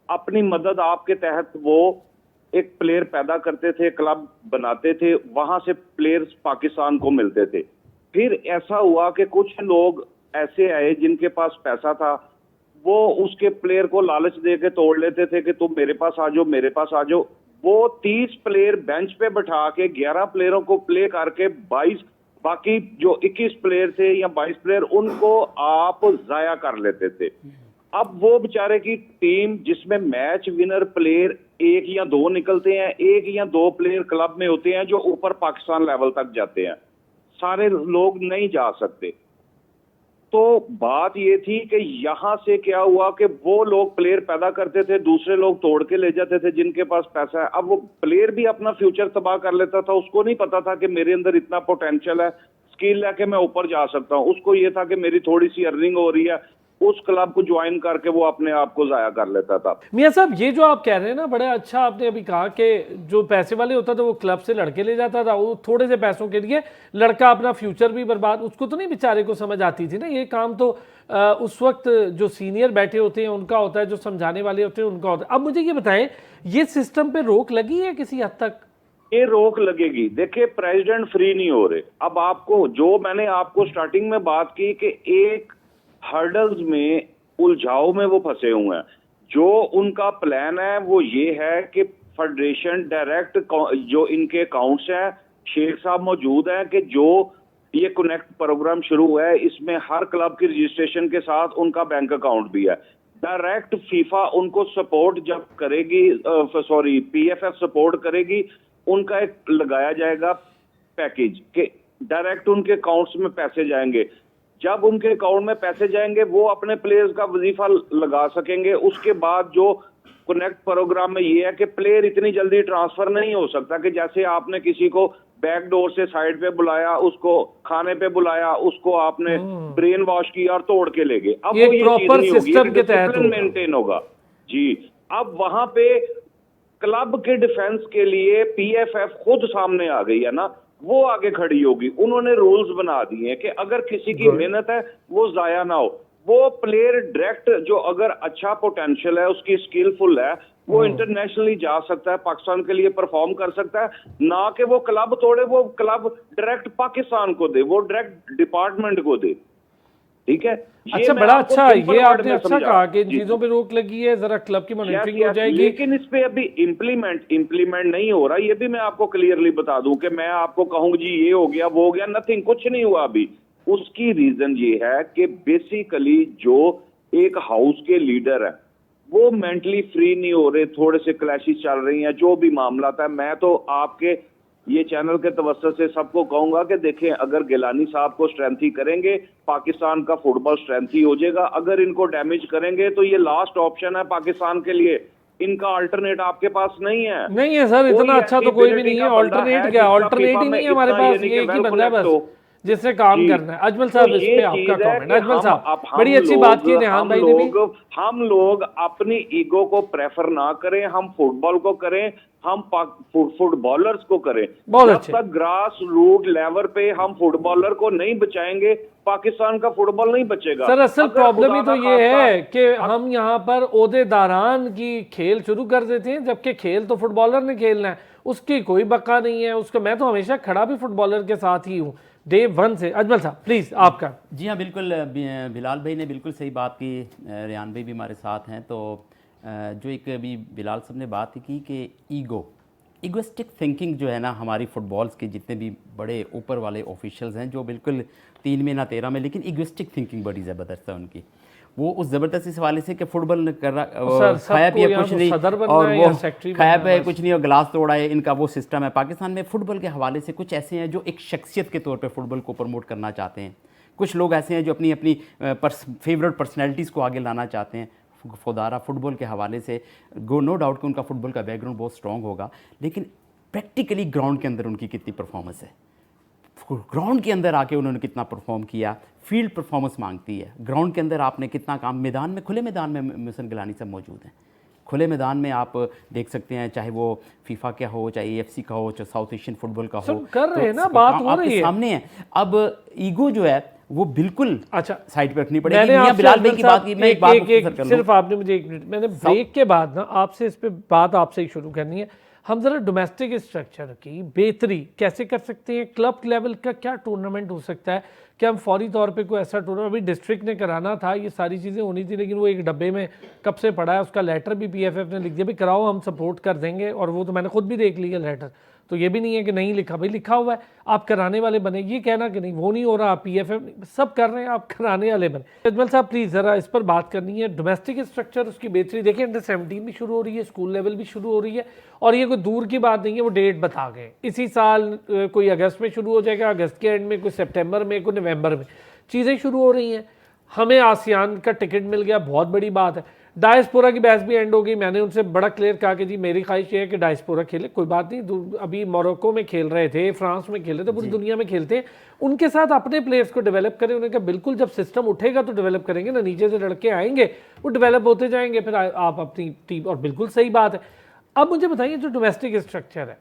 अपनी मदद आपके तहत वो एक प्लेयर पैदा करते थे, क्लब बनाते थे, वहां से प्लेयर्स पाकिस्तान को मिलते थे। फिर ऐसा हुआ कि कुछ लोग ऐसे आए जिनके पास पैसा था, वो उसके प्लेयर को लालच दे के तोड़ लेते थे कि तुम मेरे पास आ जाओ, मेरे पास आ जाओ। वो 30 प्लेयर बेंच पे बैठा के 11 प्लेयरों को प्ले करके 22, बाकी जो 21 प्लेयर थे या 22 प्लेयर, उनको आप जाया कर लेते थे। अब वो बेचारे की टीम जिसमें मैच विनर प्लेयर 1 या 2 निकलते हैं, 1 या 2 प्लेयर क्लब में होते हैं जो ऊपर पाकिस्तान लेवल तक जाते हैं, सारे लोग नहीं जा सकते। तो बात ये थी कि यहां से क्या हुआ कि वो लोग प्लेयर पैदा करते थे, दूसरे लोग तोड़ के ले जाते थे जिनके पास पैसा है। अब वो प्लेयर भी अपना फ्यूचर तबाह कर लेता था, उसको नहीं पता था कि मेरे अंदर इतना पोटेंशियल है, स्किल है कि मैं ऊपर जा सकता हूं। उसको ये था कि मेरी थोड़ी सी अर्निंग हो रही है, उस क्लब को ज्वाइन करके वो अपने आप को जाया कर लेता था। मियां साहब, ये जो आप कह रहे हैं ना, बड़ा अच्छा आपने अभी कहा कि जो पैसे वाले होता था वो क्लब से लड़के ले जाता था, वो थोड़े से पैसों के लिए लड़का अपना फ्यूचर भी बर्बाद, उसको तो नहीं बेचारे को समझ आती थी ना। ये काम तो उस वक्त जो सीनियर बैठे होते हैं उनका होता है, जो समझाने वाले होते हैं उनका होता है। अब मुझे ये बताएं, ये सिस्टम पे रोक लगी है किसी हद तक? ये रोक लगेगी। देखिए, प्रेसिडेंट फ्री नहीं हो रहे। अब आपको, जो मैंने आपको स्टार्टिंग में बात की कि एक हर्डल्स में, उलझाव में वो फंसे हुए हैं। जो उनका प्लान है वो ये है कि फेडरेशन डायरेक्ट, जो इनके अकाउंट्स हैं, शेख साहब मौजूद हैं, कि जो ये कनेक्ट प्रोग्राम शुरू हुआ है इसमें हर क्लब की रजिस्ट्रेशन के साथ उनका बैंक अकाउंट भी है। डायरेक्ट फीफा उनको सपोर्ट जब करेगी, सॉरी पीएफएफ सपोर्ट करेगी, उनका एक लगाया जाएगा पैकेज कि डायरेक्ट उनके अकाउंट्स में पैसे जाएंगे। जब उनके अकाउंट में पैसे जाएंगे वो अपने प्लेयर्स का वजीफा लगा सकेंगे। उसके बाद जो कनेक्ट प्रोग्राम में ये है कि प्लेयर इतनी जल्दी ट्रांसफर नहीं हो सकता कि जैसे आपने किसी को बैक डोर से साइड पे बुलाया, उसको खाने पे बुलाया, उसको आपने ब्रेन वॉश किया और तोड़ के ले गए। अब ये वो ये चीज प्रॉपर नहीं होगी, सिस्टम के तहत डिसिप्लिन मेंटेन होगा जी। अब वहां पे क्लब के डिफेंस के लिए पीएफएफ खुद सामने आ गई है ना, वो आगे खड़ी होगी। उन्होंने रूल्स बना दिए हैं कि अगर किसी की मेहनत है वो जाया ना हो। वो प्लेयर डायरेक्ट जो अगर अच्छा पोटेंशियल है, उसकी स्किलफुल है, वो इंटरनेशनली जा सकता है, पाकिस्तान के लिए परफॉर्म कर सकता है। ना कि वो क्लब तोड़े, वो क्लब डायरेक्ट पाकिस्तान को दे, वो डायरेक्ट डिपार्टमेंट को दे। ठीक है, अच्छा, बड़ा अच्छा, ये आपने अच्छा कहा कि इन चीजों पे रोक लगी है, जरा क्लब की मॉनिटरिंग हो जाएगी। लेकिन इस पे अभी इम्प्लीमेंट नहीं हो रहा। ये भी मैं आपको क्लियरली बता दूं कि मैं आपको कहूँ जी ये हो गया वो हो गया, नथिंग, कुछ नहीं हुआ अभी। उसकी रीजन ये है कि बेसिकली जो एक हाउस के लीडर है वो मेंटली फ्री नहीं हो रहे, थोड़े से क्लैशेस चल रही हैं, जो भी मामला था। मैं तो आपके ये चैनल के तवज्जो से सबको कहूंगा कि देखें, अगर गिलानी साहब को स्ट्रेंथ ही करेंगे, पाकिस्तान का फुटबॉल स्ट्रेंथ ही हो जाएगा। अगर इनको डैमेज करेंगे तो ये लास्ट ऑप्शन है पाकिस्तान के लिए, इनका अल्टरनेट आपके पास नहीं है। नहीं है सर, इतना अच्छा तो कोई भी नहीं है। ऑल्टरनेट क्या, ऑल्टरनेट ही नहीं है हमारे पास, ये एक ही बंदा है बस जिससे काम करना है। अजमल साहब, इस पे आपका कमेंट। अजमल साहब, बड़ी अच्छी बात की रेहान भाई ने भी। हम लोग अपनी ईगो को प्रेफर ना करें, हम फुटबॉल को करें, हम फुटबॉलर्स को करें। जब तक ग्रास रूट लेवल पे हम फुटबॉलर को नहीं बचाएंगे, पाकिस्तान का फुटबॉल नहीं बचेगा। सर असल प्रॉब्लम ही तो ये है कि हम यहाँ पर ओहदेदारान की खेल शुरू कर देते हैं, जबकि खेल तो फुटबॉलर ने खेलना है, उसकी कोई बका नहीं है उसका। मैं तो हमेशा खड़ा भी फुटबॉलर के साथ ही हूँ, डे वन से। अजमल साहब प्लीज़ आपका। जी हाँ, बिल्कुल, बिलाल भाई ने बिल्कुल सही बात की, रेहान भाई भी हमारे साथ हैं। तो जो एक अभी बिलाल साहब ने बात की कि ईगोइस्टिक थिंकिंग जो है ना, हमारी फुटबॉल्स के जितने भी बड़े ऊपर वाले ऑफिशियल्स हैं जो बिल्कुल 3 में ना 13 में, लेकिन ईगोइस्टिक थिंकिंग बड़ी ज़बरदस्त है उनकी। वो उस ज़बरदस्त इस हवाले से कि फुटबॉल ने कर रहा, खाया पिया कुछ नहीं और वो खाया पिया कुछ नहीं और गिलास तोड़ा है, इनका वो सिस्टम है। पाकिस्तान में फ़ुटबॉल के हवाले से कुछ ऐसे हैं जो एक शख्सियत के तौर पे फ़ुटबॉल को प्रमोट करना चाहते हैं। कुछ लोग ऐसे हैं जो अपनी अपनी फेवरेट पर्सनैलिटीज़ को आगे लाना चाहते हैं। खुदारा फुटबॉल के हवाले से नो डाउट कि उनका फुटबॉल का बैकग्राउंड बहुत स्ट्रॉन्ग होगा, लेकिन प्रैक्टिकली ग्राउंड के अंदर उनकी कितनी परफॉर्मेंस है, ग्राउंड के अंदर आके उन्होंने कितना परफॉर्म किया, फील्ड परफॉर्मेंस मांगती है। ग्राउंड के अंदर आपने कितना काम, मैदान में, खुले मैदान में मोहसिन गिलानी सब मौजूद हैं। खुले मैदान में आप देख सकते हैं, चाहे वो फीफा का हो, चाहे एएफसी का हो, चाहे साउथ एशियन फुटबॉल का हो, कर रहे हैं ना, बात हो रही है, सामने है। अब ईगो जो है वो बिल्कुल अच्छा साइड पे रखनी पड़ेगी। मियां बिलाल भाई की बात की, मैं एक बात सिर्फ आपने मुझे 1 मिनट, मैंने ब्रेक के बाद ना आपसे इस पे बात आपसे ही शुरू करनी है। हम जरा डोमेस्टिक स्ट्रक्चर की बेहतरी कैसे कर सकते हैं, क्लब लेवल का क्या टूर्नामेंट हो सकता है, क्या हम फौरी तौर पे कोई ऐसा टूर्नामेंट, अभी डिस्ट्रिक्ट ने कराना था, ये सारी चीज़ें होनी थी, लेकिन वो एक डब्बे में कब से पड़ा है, उसका लेटर भी पीएफएफ ने लिख दिया, भाई कराओ हम सपोर्ट कर देंगे, और वो तो मैंने खुद भी देख लिया लेटर। तो ये भी नहीं है कि नहीं लिखा, भाई लिखा हुआ है, आप कराने वाले बने। ये कहना कि नहीं वो नहीं हो रहा, पीएफएफ सब कर रहे हैं, आप कराने वाले बने। अजमल साहब प्लीज़ ज़रा इस पर बात करनी है, डोमेस्टिक स्ट्रक्चर उसकी बेहतरी। देखिए अंडर 17 भी शुरू हो रही है, स्कूल लेवल भी शुरू हो रही है, और ये कोई दूर की बात नहीं है, वो डेट बता गए इसी साल, कोई अगस्त में शुरू हो जाएगा, अगस्त के एंड में, कोई सितंबर में, कोई नवंबर में चीज़ें शुरू हो रही हैं। हमें आसियान का टिकट मिल गया, बहुत बड़ी बात है। डायस्पोरा की बहस भी एंड हो गई, मैंने उनसे बड़ा क्लियर कहा कि जी मेरी ख्वाहिश ये है कि डायस्पोरा खेले, कोई बात नहीं, अभी मोरक्को में खेल रहे थे, फ्रांस में खेल रहे थे, पूरी दुनिया में खेलते हैं, उनके साथ अपने प्लेयर्स को डेवलप करें। उन्होंने कहा बिल्कुल, जब सिस्टम उठेगा तो डेवलप करेंगे ना, नीचे से लड़के आएंगे वो डेवलप होते जाएंगे, फिर आप अपनी टीम, और बिल्कुल सही बात है। अब मुझे बताइए, जो डोमेस्टिक स्ट्रक्चर है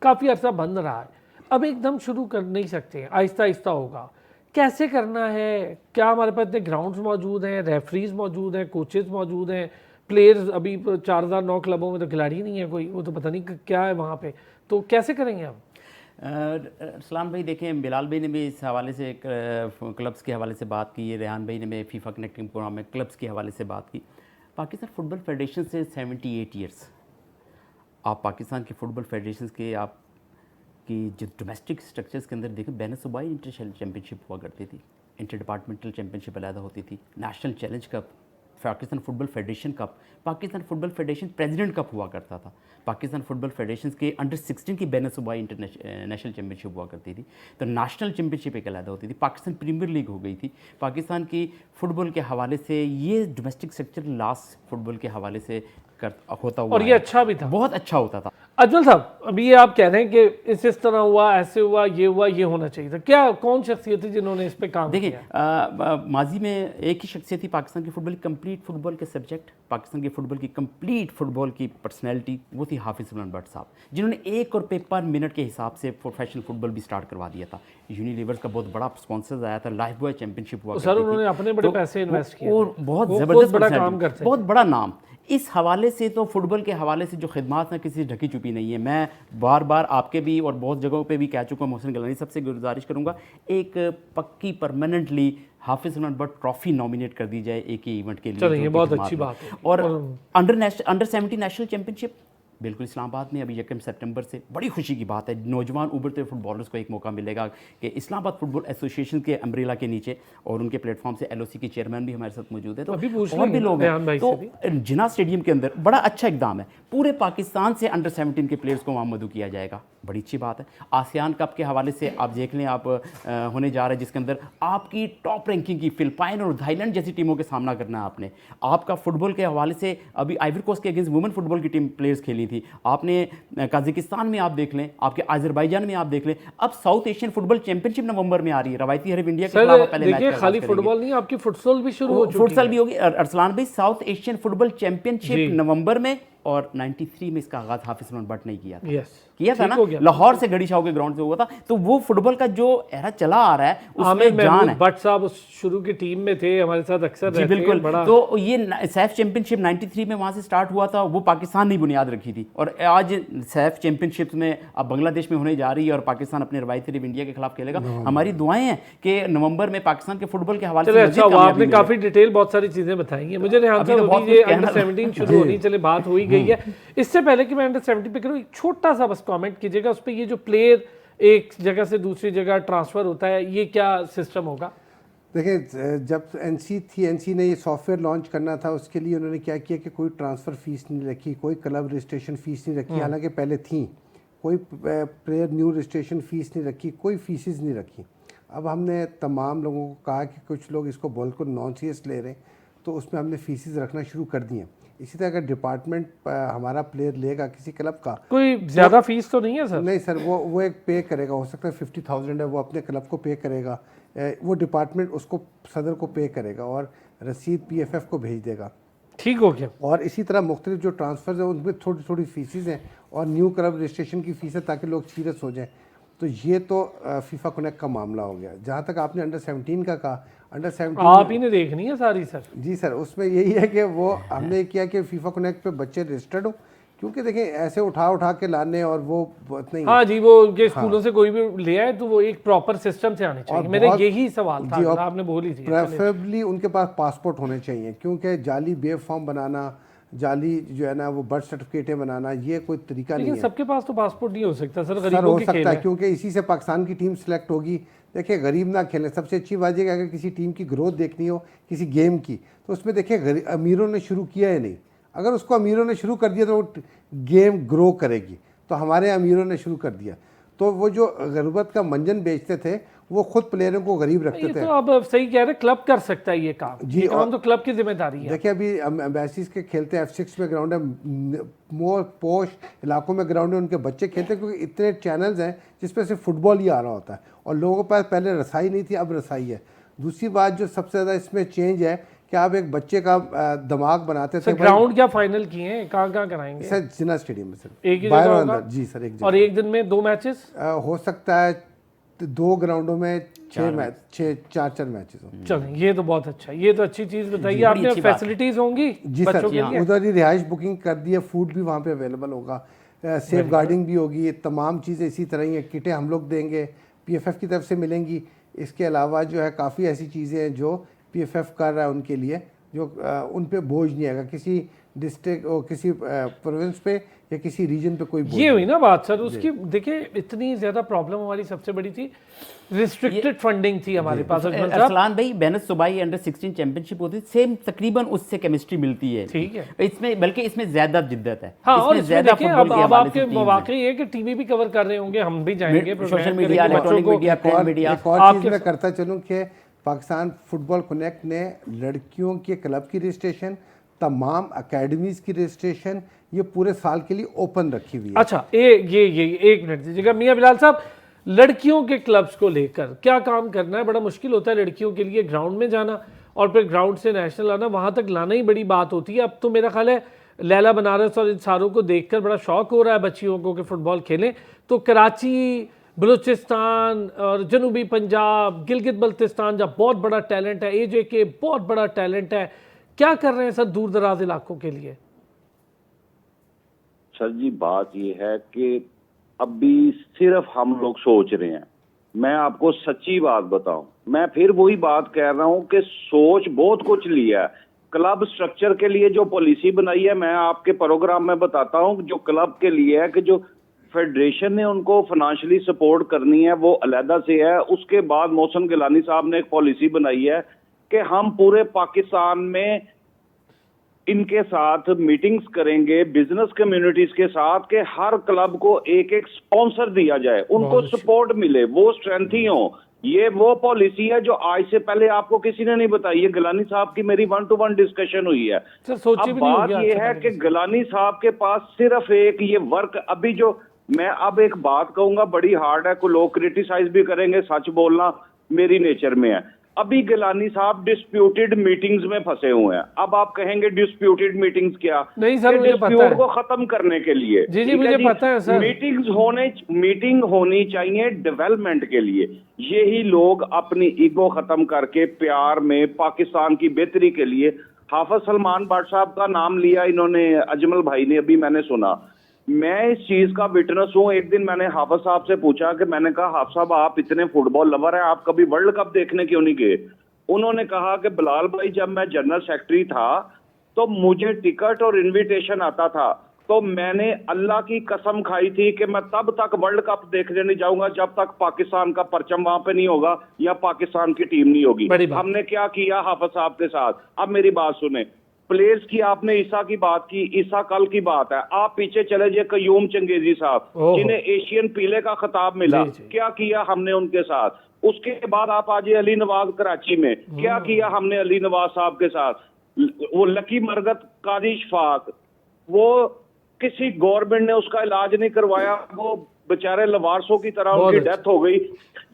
काफ़ी अर्सा बंद रहा है, अब एकदम शुरू कर नहीं सकते हैं, आहिस्ता आहिस्ता होगा, कैसे करना है, क्या हमारे पास इतने ग्राउंड्स मौजूद हैं, रेफरीज मौजूद हैं, कोचेस मौजूद हैं, प्लेयर्स, अभी 4009 क्लबों में तो खिलाड़ी नहीं है कोई, वो तो पता नहीं क्या है वहाँ पे, तो कैसे करेंगे हम? सलाम भाई, देखें बिलाल भाई ने भी इस हवाले से क्लब्स के हवाले से बात की, रेहान भाई ने भी फीफा कनेक्टिंग प्रोग्राम में क्लब्स के हवाले से बात की। पाकिस्तान फुटबॉल फेडरेशन से 78 ईयर्स, आप पाकिस्तान के फुटबॉल फेडरेशन के आप कि जो डोमेस्टिक स्ट्रक्चर्स के अंदर देखें, बैन सूबाई इंटर चैम्पियनशिप हुआ करती थी, इंटर डिपार्टमेंटल चैम्पियनशिप अलहदा होती थी, national challenge cup Pakistan football federation cup, Pakistan football federation president cup हुआ करता था, पाकिस्तान फुटबॉल फेडरेशन के अंडर 16 की बैनर सूबाई इंटरनेशनल चैम्पियनशिप हुआ करती थी, तो नेशनल चैम्पियनशिप एक अलग होती थी, पाकिस्तान प्रीमियर लीग हो गई थी। पाकिस्तान की फुटबॉल के हवाले से ये डोमेस्टिक सेक्टर लास्ट फुटबॉल के हवाले से होता हुआ और ये अच्छा भी था, बहुत अच्छा होता था। अजमल साहब, अभी ये आप कह रहे हैं कि इस तरह हुआ, ऐसे हुआ, ये होना चाहिए था, क्या कौन शख्सियत थी जिन्होंने इस पे काम देखिए किया? माजी में एक ही शख्सियत थी पाकिस्तान की फुटबॉल कंप्लीट फुटबॉल के सब्जेक्ट, पाकिस्तान की फुटबॉल की कंप्लीट फुटबॉल की पर्सनैलिटी, वो थी हाफिज़ उमरान भट्ट साहब, जिन्होंने 1 रुपये पर मिनट के हिसाब से प्रोफेशनल फुटबॉल भी स्टार्ट करवा दिया था। यूनिलीवर का बहुत बड़ा स्पॉन्सर आया था, लाइफ बॉय चैंपियनशिप हुआ सर उन्होंने अपने बड़े पैसे इन्वेस्ट किए और बहुत वो ज़बरदस्त बड़ा personality, काम करते हैं। बहुत बड़ा नाम। इस हवाले से तो फुटबॉल के हवाले से जो खिदमात हैं किसी ढकी छुपी नहीं है। मैं बार बार आपके भी और बहुत जगहों पे भी कह चुका हूँ, मोहसिन गिलानी सबसे गुजारिश करूँगा, एक पक्की परमानेंटली हाफिज़ उमरान भट्ट ट्रॉफी नॉमिनेट कर दी जाए एक ही इवेंट के लिए। चलिए, ये बहुत खिदमात अच्छी में। बात है। और अंडर 17 नेशनल चैम्पियनशिप बिल्कुल इस्लामाबाद में अभी 1 सितंबर से, बड़ी खुशी की बात है, नौजवान उभरते हुए फुटबॉलर्स को एक मौका मिलेगा कि इस्लामाबाद फुटबॉल एसोसिएशन के अम्ब्रेला के नीचे और उनके प्लेटफॉर्म से LOC के चेयरमैन भी हमारे साथ मौजूद है, तो अभी पूछ और भी लेंगे लोग रेहान भाई हैं। से तो जिना स्टेडियम के अंदर बड़ा अच्छा इकदाम है, पूरे पाकिस्तान से अंडर 17 के प्लेयर्स को वहाँ मदऊ किया जाएगा, बड़ी अच्छी बात है। आसियान कप के हवाले से आप देख लें, आप होने जा रहे हैं जिसके अंदर आपकी टॉप रैंकिंग की फिलिपाइन और थाईलैंड जैसी टीमों के सामना करना है आपने। आपका फुटबॉल के हवाले से अभी आइवरी कोस्ट के अगेंस्ट वुमेन फुटबॉल की टीम प्लेयर्स खेली थी आपने, कजाकिस्तान में आप देख लें, आपके अजरबैजान में आप देख लें, अब साउथ एशियन फुटबॉल चैंपियनशिप नवंबर में आ रही है, रवायती हरीफ इंडिया के खिलाफ पहले मैच देखिए, खाली फुटबॉल नहीं, आपकी फुटसॉल भी शुरू हो चुकी है। फुटसॉल भी होगी अरसलान भाई, साउथ एशियन फुटबॉल चैंपियनशिप नवंबर में, और 93 में इसका आगाज हाफिज़ उमरान भट्ट ने किया था। किया था ना, लाहौर से गढ़ी शाह के ग्राउंड से हुआ था। तो वो फुटबॉल का जो एरा चला आ रहा है उसमें जान है। भट्ट साहब शुरू की टीम में थे, हमारे साथ अक्सर जी रहते बिल्कुल। हैं, तो ये सैफ चैंपियनशिप 93 में वहाँ से स्टार्ट हुआ था, वो पाकिस्तान ने बुनियाद रखी थी, और आज सैफ चैंपियनशिप में अब बांग्लादेश में होने जा रही है और पाकिस्तान अपने रवायती टीम इंडिया के खिलाफ खेलेगा। हमारी दुआएं हैं कि नवंबर में पाकिस्तान के फुटबॉल के हवाले से अच्छा हुआ, आपने काफी डिटेल बहुत सारी चीजें बताई हैं मुझे। रेहान साहब, अभी ये अंडर 17 शुरू होनी, चले बात हो ही गई है। इससे पहले कि मैं अंडर 17 पे करूँ, एक छोटा सा बस कमेंट कीजिएगा उस पर, ये जो प्लेयर एक जगह से दूसरी जगह ट्रांसफर होता है, ये क्या सिस्टम होगा? देखिए, जब एनसी थी, एनसी ने ये सॉफ्टवेयर लॉन्च करना था, उसके लिए उन्होंने क्या किया कि कोई ट्रांसफ़र फीस नहीं रखी, कोई क्लब रजिस्ट्रेशन फ़ीस नहीं रखी, हालांकि पहले थी, कोई प्लेयर न्यू रजिस्ट्रेशन फ़ीस नहीं रखी, कोई फीसिस नहीं रखी। अब हमने तमाम लोगों को कहा कि कुछ लोग इसको बॉल को नॉन सीरियस ले रहे हैं, तो उसमें हमने फीसिस रखना शुरू कर दिए। इसी तरह अगर डिपार्टमेंट हमारा प्लेयर लेगा किसी क्लब का, कोई ज़्यादा फीस तो नहीं है सर? नहीं सर, वो एक पे करेगा, हो सकता है 50,000 है, वो अपने क्लब को पे करेगा, वो डिपार्टमेंट उसको सदर को पे करेगा और रसीद PFF को भेज देगा। ठीक हो गया। और इसी तरह मुख्तलिफ जो ट्रांसफर्स हैं उनमें थोड़ी थोड़ी फीसिस हैं और न्यू क्लब रजिस्ट्रेशन की फ़ीस है, ताकि लोग सीरियस हो जाएं। तो ये तो फीफा कनेक्ट का मामला हो गया। जहाँ तक आपने अंडर 17 का कहा, अंडर 17 आप ही ने देखनी है सारी सर। जी सर, उसमें यही है कि वो हमने किया कि फीफा कनेक्ट पे बच्चे रजिस्टर्ड हो, क्योंकि देखें ऐसे उठा के लाने और वो बहुत नहीं। हाँ जी, वो उनके स्कूलों से कोई भी ले आए तो वो एक प्रॉपर सिस्टम से आने चाहिए। मेरा यही सवाल था, आपने बोल ही दिया। प्रेफरेबली उनके पास पासपोर्ट होने चाहिए, क्योंकि जाली बेब फॉर्म बनाना, जाली जो है ना वो बर्थ सर्टिफिकेटें बनाना, ये कोई तरीका नहीं है। लेकिन सबके पास तो पासपोर्ट नहीं हो सकता सर, सर गरीबों हो के सकता खेल है, है। क्योंकि इसी से पाकिस्तान की टीम सेलेक्ट होगी। देखिए, गरीब ना खेलें। सबसे अच्छी बात यह कि अगर किसी टीम की ग्रोथ देखनी हो किसी गेम की, तो उसमें देखिए अमीरों ने शुरू किया है नहीं, अगर उसको अमीरों ने शुरू कर दिया तो वो गेम ग्रो करेगी। तो हमारे अमीरों ने शुरू कर दिया, तो वो जो गरीबत का मंजन बेचते थे वो खुद प्लेयरों को गरीब रखते थे। तो अब सही कह रहे, क्लब कर सकता है ये काम जी, ये काम तो क्लब की जिम्मेदारी है। देखिए, अभी एम्बेसीज के खेलते हैं, F6 में ग्राउंड है, मोर पोश इलाकों में ग्राउंड है, उनके बच्चे खेलते हैं, क्योंकि इतने चैनल्स हैं जिसपे से फुटबॉल ही आ रहा होता है और लोगों के पास पहले रसाई नहीं थी, अब रसाई है। दूसरी बात जो सबसे ज़्यादा इसमें चेंज है कि आप एक बच्चे का दिमाग बनाते थे। ग्राउंड क्या फाइनल किए हैं, कहाँ कराएंगे? सर जिना स्टेडियम में सर, एक ही जगह होगा? जी सर, एक जगह। और एक दिन में 2 मैचेस हो सकता है, 2 ग्राउंडों में 4 मैचेस हो। चलें, ये तो बहुत अच्छा, ये तो अच्छी चीज़ बताइए आपने। फैसिलिटीज़ होंगी जी बच्चों सर, के लिए? उधर ही रिहाइश बुकिंग कर दी है, फूड भी वहाँ पे अवेलेबल होगा, सेफ गार्डिंग भी होगी, तमाम चीज़ें इसी तरह ही हैं। किटें हम लोग देंगे, PFF की तरफ से मिलेंगी। इसके अलावा जो है काफ़ी ऐसी चीज़ें हैं जो PFF कर रहा है उनके लिए, जो उन पे बोझ नहीं आएगा। किसी डिस्ट्रिक्ट और किसी प्रोविंस पे या किसी रीजन पे कोई बोल ये हुई ना बात सर उसकी। देखिए इतनी ज्यादा प्रॉब्लम हमारी सबसे बड़ी थी, रिस्ट्रिक्टेड फंडिंग थी हमारे पास। अजमल साहब अरसलान भाई बेनस सुबाई अंडर 16 चैंपियनशिप होती है, सेम तकरीबन उससे केमिस्ट्री मिलती है। ठीक है, इसमें बल्कि इसमें ज्यादा जिद्दत है। हाँ, और इसमें ज्यादा देखिए फुटबॉल अब के आपके हवाले से वाकई है कि टीवी भी कवर कर रहे होंगे, हम भी जाएंगे social media, electronic media, print media. एक और चीज़ मैं करता चलूँ कि पाकिस्तान फुटबॉल कनेक्ट ने लड़कियों के क्लब की रजिस्ट्रेशन, तमाम अकेडमीज़ की रजिस्ट्रेशन ये पूरे साल के लिए ओपन रखी हुई है। अच्छा ये एक मिनट दीजिएगा मियां बिलाल साहब, लड़कियों के क्लब्स को लेकर क्या काम करना है? बड़ा मुश्किल होता है लड़कियों के लिए ग्राउंड में जाना और फिर ग्राउंड से नेशनल आना, वहाँ तक लाना ही बड़ी बात होती है। अब तो मेरा ख्याल है लैला बनारस और इन सारों को देखकर बड़ा शौक हो रहा है बच्चियों को कि फुटबॉल खेलें। तो कराची, बलूचिस्तान और जनूबी पंजाब, गिलगित बल्तिस्तान जहाँ बहुत बड़ा टैलेंट है, AJK बहुत बड़ा टैलेंट है, क्या कर रहे हैं सर दूर दराज इलाकों के लिए? सर जी बात ये है कि अभी सिर्फ हम लोग सोच रहे हैं। मैं आपको सच्ची बात बताऊं, मैं फिर वही बात कह रहा हूं कि सोच बहुत कुछ लिया है। क्लब स्ट्रक्चर के लिए जो पॉलिसी बनाई है, मैं आपके प्रोग्राम में बताता हूं, जो क्लब के लिए है कि जो फेडरेशन ने उनको फाइनेंशियली सपोर्ट करनी है वो अलहदा से है। उसके बाद मोहसिन गिलानी साहब ने एक पॉलिसी बनाई है कि हम पूरे पाकिस्तान में इनके साथ मीटिंग्स करेंगे बिजनेस कम्युनिटीज के साथ कि हर क्लब को एक एक स्पॉन्सर दिया जाए, उनको सपोर्ट मिले, वो स्ट्रेंथ ही हो। ये वो पॉलिसी है जो आज से पहले आपको किसी ने नहीं बताई। ये गिलानी साहब की मेरी 1-to-1 डिस्कशन हुई है। अब बात ये है कि गिलानी साहब के पास सिर्फ एक ये वर्क, अभी जो मैं अब एक बात कहूंगा बड़ी हार्ड है, को लोग क्रिटिसाइज भी करेंगे, सच बोलना मेरी नेचर में है। अभी गिलानी साहब डिस्प्यूटेड मीटिंग्स में फंसे हुए हैं। अब आप कहेंगे डिस्प्यूटेड मीटिंग्स क्या? नहीं सर, मुझे पता है। को खत्म करने के लिए जी मुझे पता है सर। मीटिंग होनी चाहिए डेवलपमेंट के लिए। यही लोग अपनी ईगो खत्म करके प्यार में पाकिस्तान की बेहतरी के लिए, हाफिज सलमान भट्ट साहब का नाम लिया इन्होंने, अजमल भाई ने, अभी मैंने सुना। मैं इस चीज का विटनेस हूं। एक दिन मैंने हाफिज साहब से पूछा कि मैंने कहा हाफिज साहब आप इतने फुटबॉल लवर हैं, आप कभी वर्ल्ड कप देखने क्यों नहीं गए? उन्होंने कहा कि बिलाल भाई जब मैं जनरल सेक्रेटरी था तो मुझे टिकट और इनविटेशन आता था, तो मैंने अल्लाह की कसम खाई थी कि मैं तब तक वर्ल्ड कप देखने नहीं जाऊंगा जब तक पाकिस्तान का परचम वहां पे नहीं होगा या पाकिस्तान की टीम नहीं होगी। हमने क्या किया हाफिज साहब के साथ? अब मेरी बात सुने, प्लेयर्स की आपने ईसा की बात की, ईसा कल की बात है। आप पीछे चले जाए कयूम चंगेजी साहब जिन्हें एशियन पीले का खिताब मिला, क्या किया हमने उनके साथ? उसके बाद आप आज अली नवाज कराची में, क्या किया हमने अली नवाज साहब के साथ? वो लकी मरगत, कादी इशफाक, वो किसी गवर्नमेंट ने उसका इलाज नहीं करवाया, वो बेचारे लवारसों की तरह उनकी डेथ हो गई।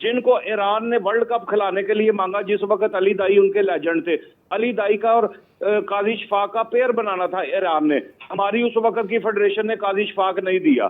जिनको ईरान ने वर्ल्ड कप खिलाने के लिए मांगा, जिस वक्त अली दाई उनके लेजेंड थे, अली दाई का और काजी शफाक का पेयर बनाना था ईरान ने, हमारी उस वक्त की फेडरेशन ने काजी शफाक नहीं दिया।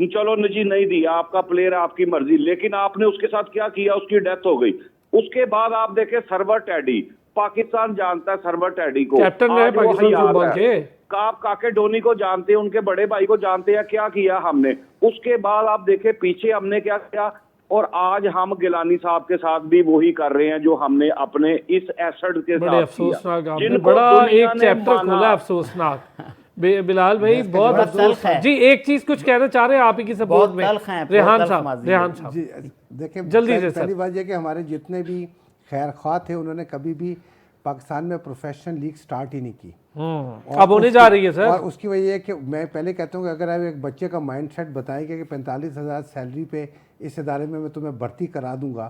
चलो जी नहीं दिया, आपका प्लेयर आपकी मर्जी, लेकिन आपने उसके साथ क्या किया? उसकी डेथ हो गई। उसके बाद आप देखें सरवर टैडी, पाकिस्तान जानता है सरवर टैडी को, कैप्टन है पाकिस्तान फुटबॉल के। आप काके डोनी को जानते हैं, उनके बड़े भाई को जानते हैं, क्या किया हमने? उसके बाद आप देखें पीछे हमने क्या किया, और आज हम गिलानी साहब के साथ भी वही कर रहे हैं जो हमने अपने इस एसेट के साथ अफसोसनाक आपने बड़ा एक चैप्टर खोला अफसोसनाक। बिलाल भाई बहुत अफसोस है जी। एक चीज कुछ कहना चाह रहे हैं आप ही की सपोर्ट में, रेहान साहब जी देखिए, जल्दी से पहली बात यह कि हमारे जितने भी खैर ख्वाह थे उन्होंने कभी भी पाकिस्तान में प्रोफेशनल लीग स्टार्ट ही नहीं की। अब होने जा रही है सर। और उसकी वजह है कि मैं पहले कहता हूँ कि अगर आप एक बच्चे का माइंडसेट बताएंगे कि 45,000 सैलरी पे इस इदारे में मैं तुम्हें भर्ती करा दूंगा,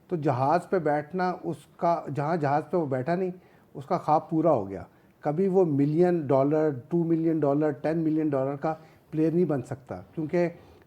तो जहाज़ पे बैठना उसका, जहाँ जहाज़ पे वो बैठा नहीं उसका ख्वाब पूरा हो गया। कभी वो $1 मिलियन, $2 मिलियन, $10 मिलियन का प्लेयर नहीं बन सकता, क्योंकि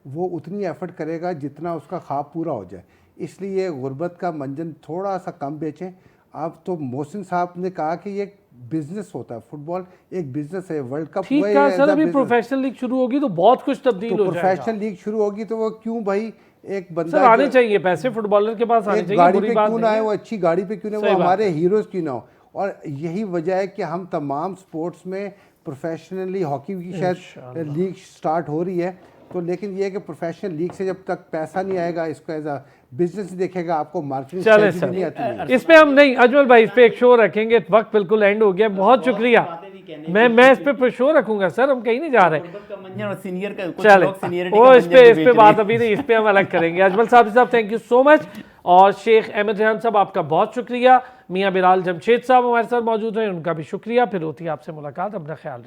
वो उतनी एफर्ट करेगा जितना उसका ख्वाब पूरा हो जाए। इसलिए गुर्बत का मंजन थोड़ा सा कम बेचें। अब तो मोहसिन साहब ने कहा कि ये बिजनेस होता है, फुटबॉल एक बिजनेस है। वर्ल्ड कप ठीक है सर, अभी प्रोफेशनल लीग शुरू होगी तो बहुत कुछ तब्दील हो जाएगा। प्रोफेशनल लीग शुरू होगी तो वो क्यों भाई एक बंदा आने चाहिए पैसे फुटबॉलर के पास आने चाहिए, गाड़ी पे क्यों ना आए, वो अच्छी गाड़ी पे क्यों ना, वो हमारे हीरोज क्यों ना हो। और यही वजह है कि हम तमाम स्पोर्ट्स में प्रोफेशनली, हॉकी की शायद लीग स्टार्ट हो रही है तो, लेकिन ये है कि प्रोफेशनल लीग से जब तक पैसा नहीं आएगा, इसको एज अ बिजनेस देखेगा, आपको मार्केटिंग स्ट्रेटजी नहीं आती है। इस पे हम नहीं, अजमल भाई इस पे एक शो रखेंगे, वक्त बिल्कुल एंड हो गया। बहुत शुक्रिया। मैं इस पे पुरशोर रखूंगा सर, हम कहीं नहीं जा रहे। और सीनियर का कुछ चले लोग सीनियरिटी वो का इस मंजर पे भी इस पे बेच बात रहे अभी नहीं, इस पे हम अलग करेंगे। अजमल साहब थैंक यू सो मच, और शेख अहमद रेहान साहब आपका बहुत शुक्रिया। मियाँ बिलाल जमशेद साहब हमारे साथ मौजूद हैं, उनका भी शुक्रिया। फिर होती है आपसे मुलाकात, अपना ख्याल रखें।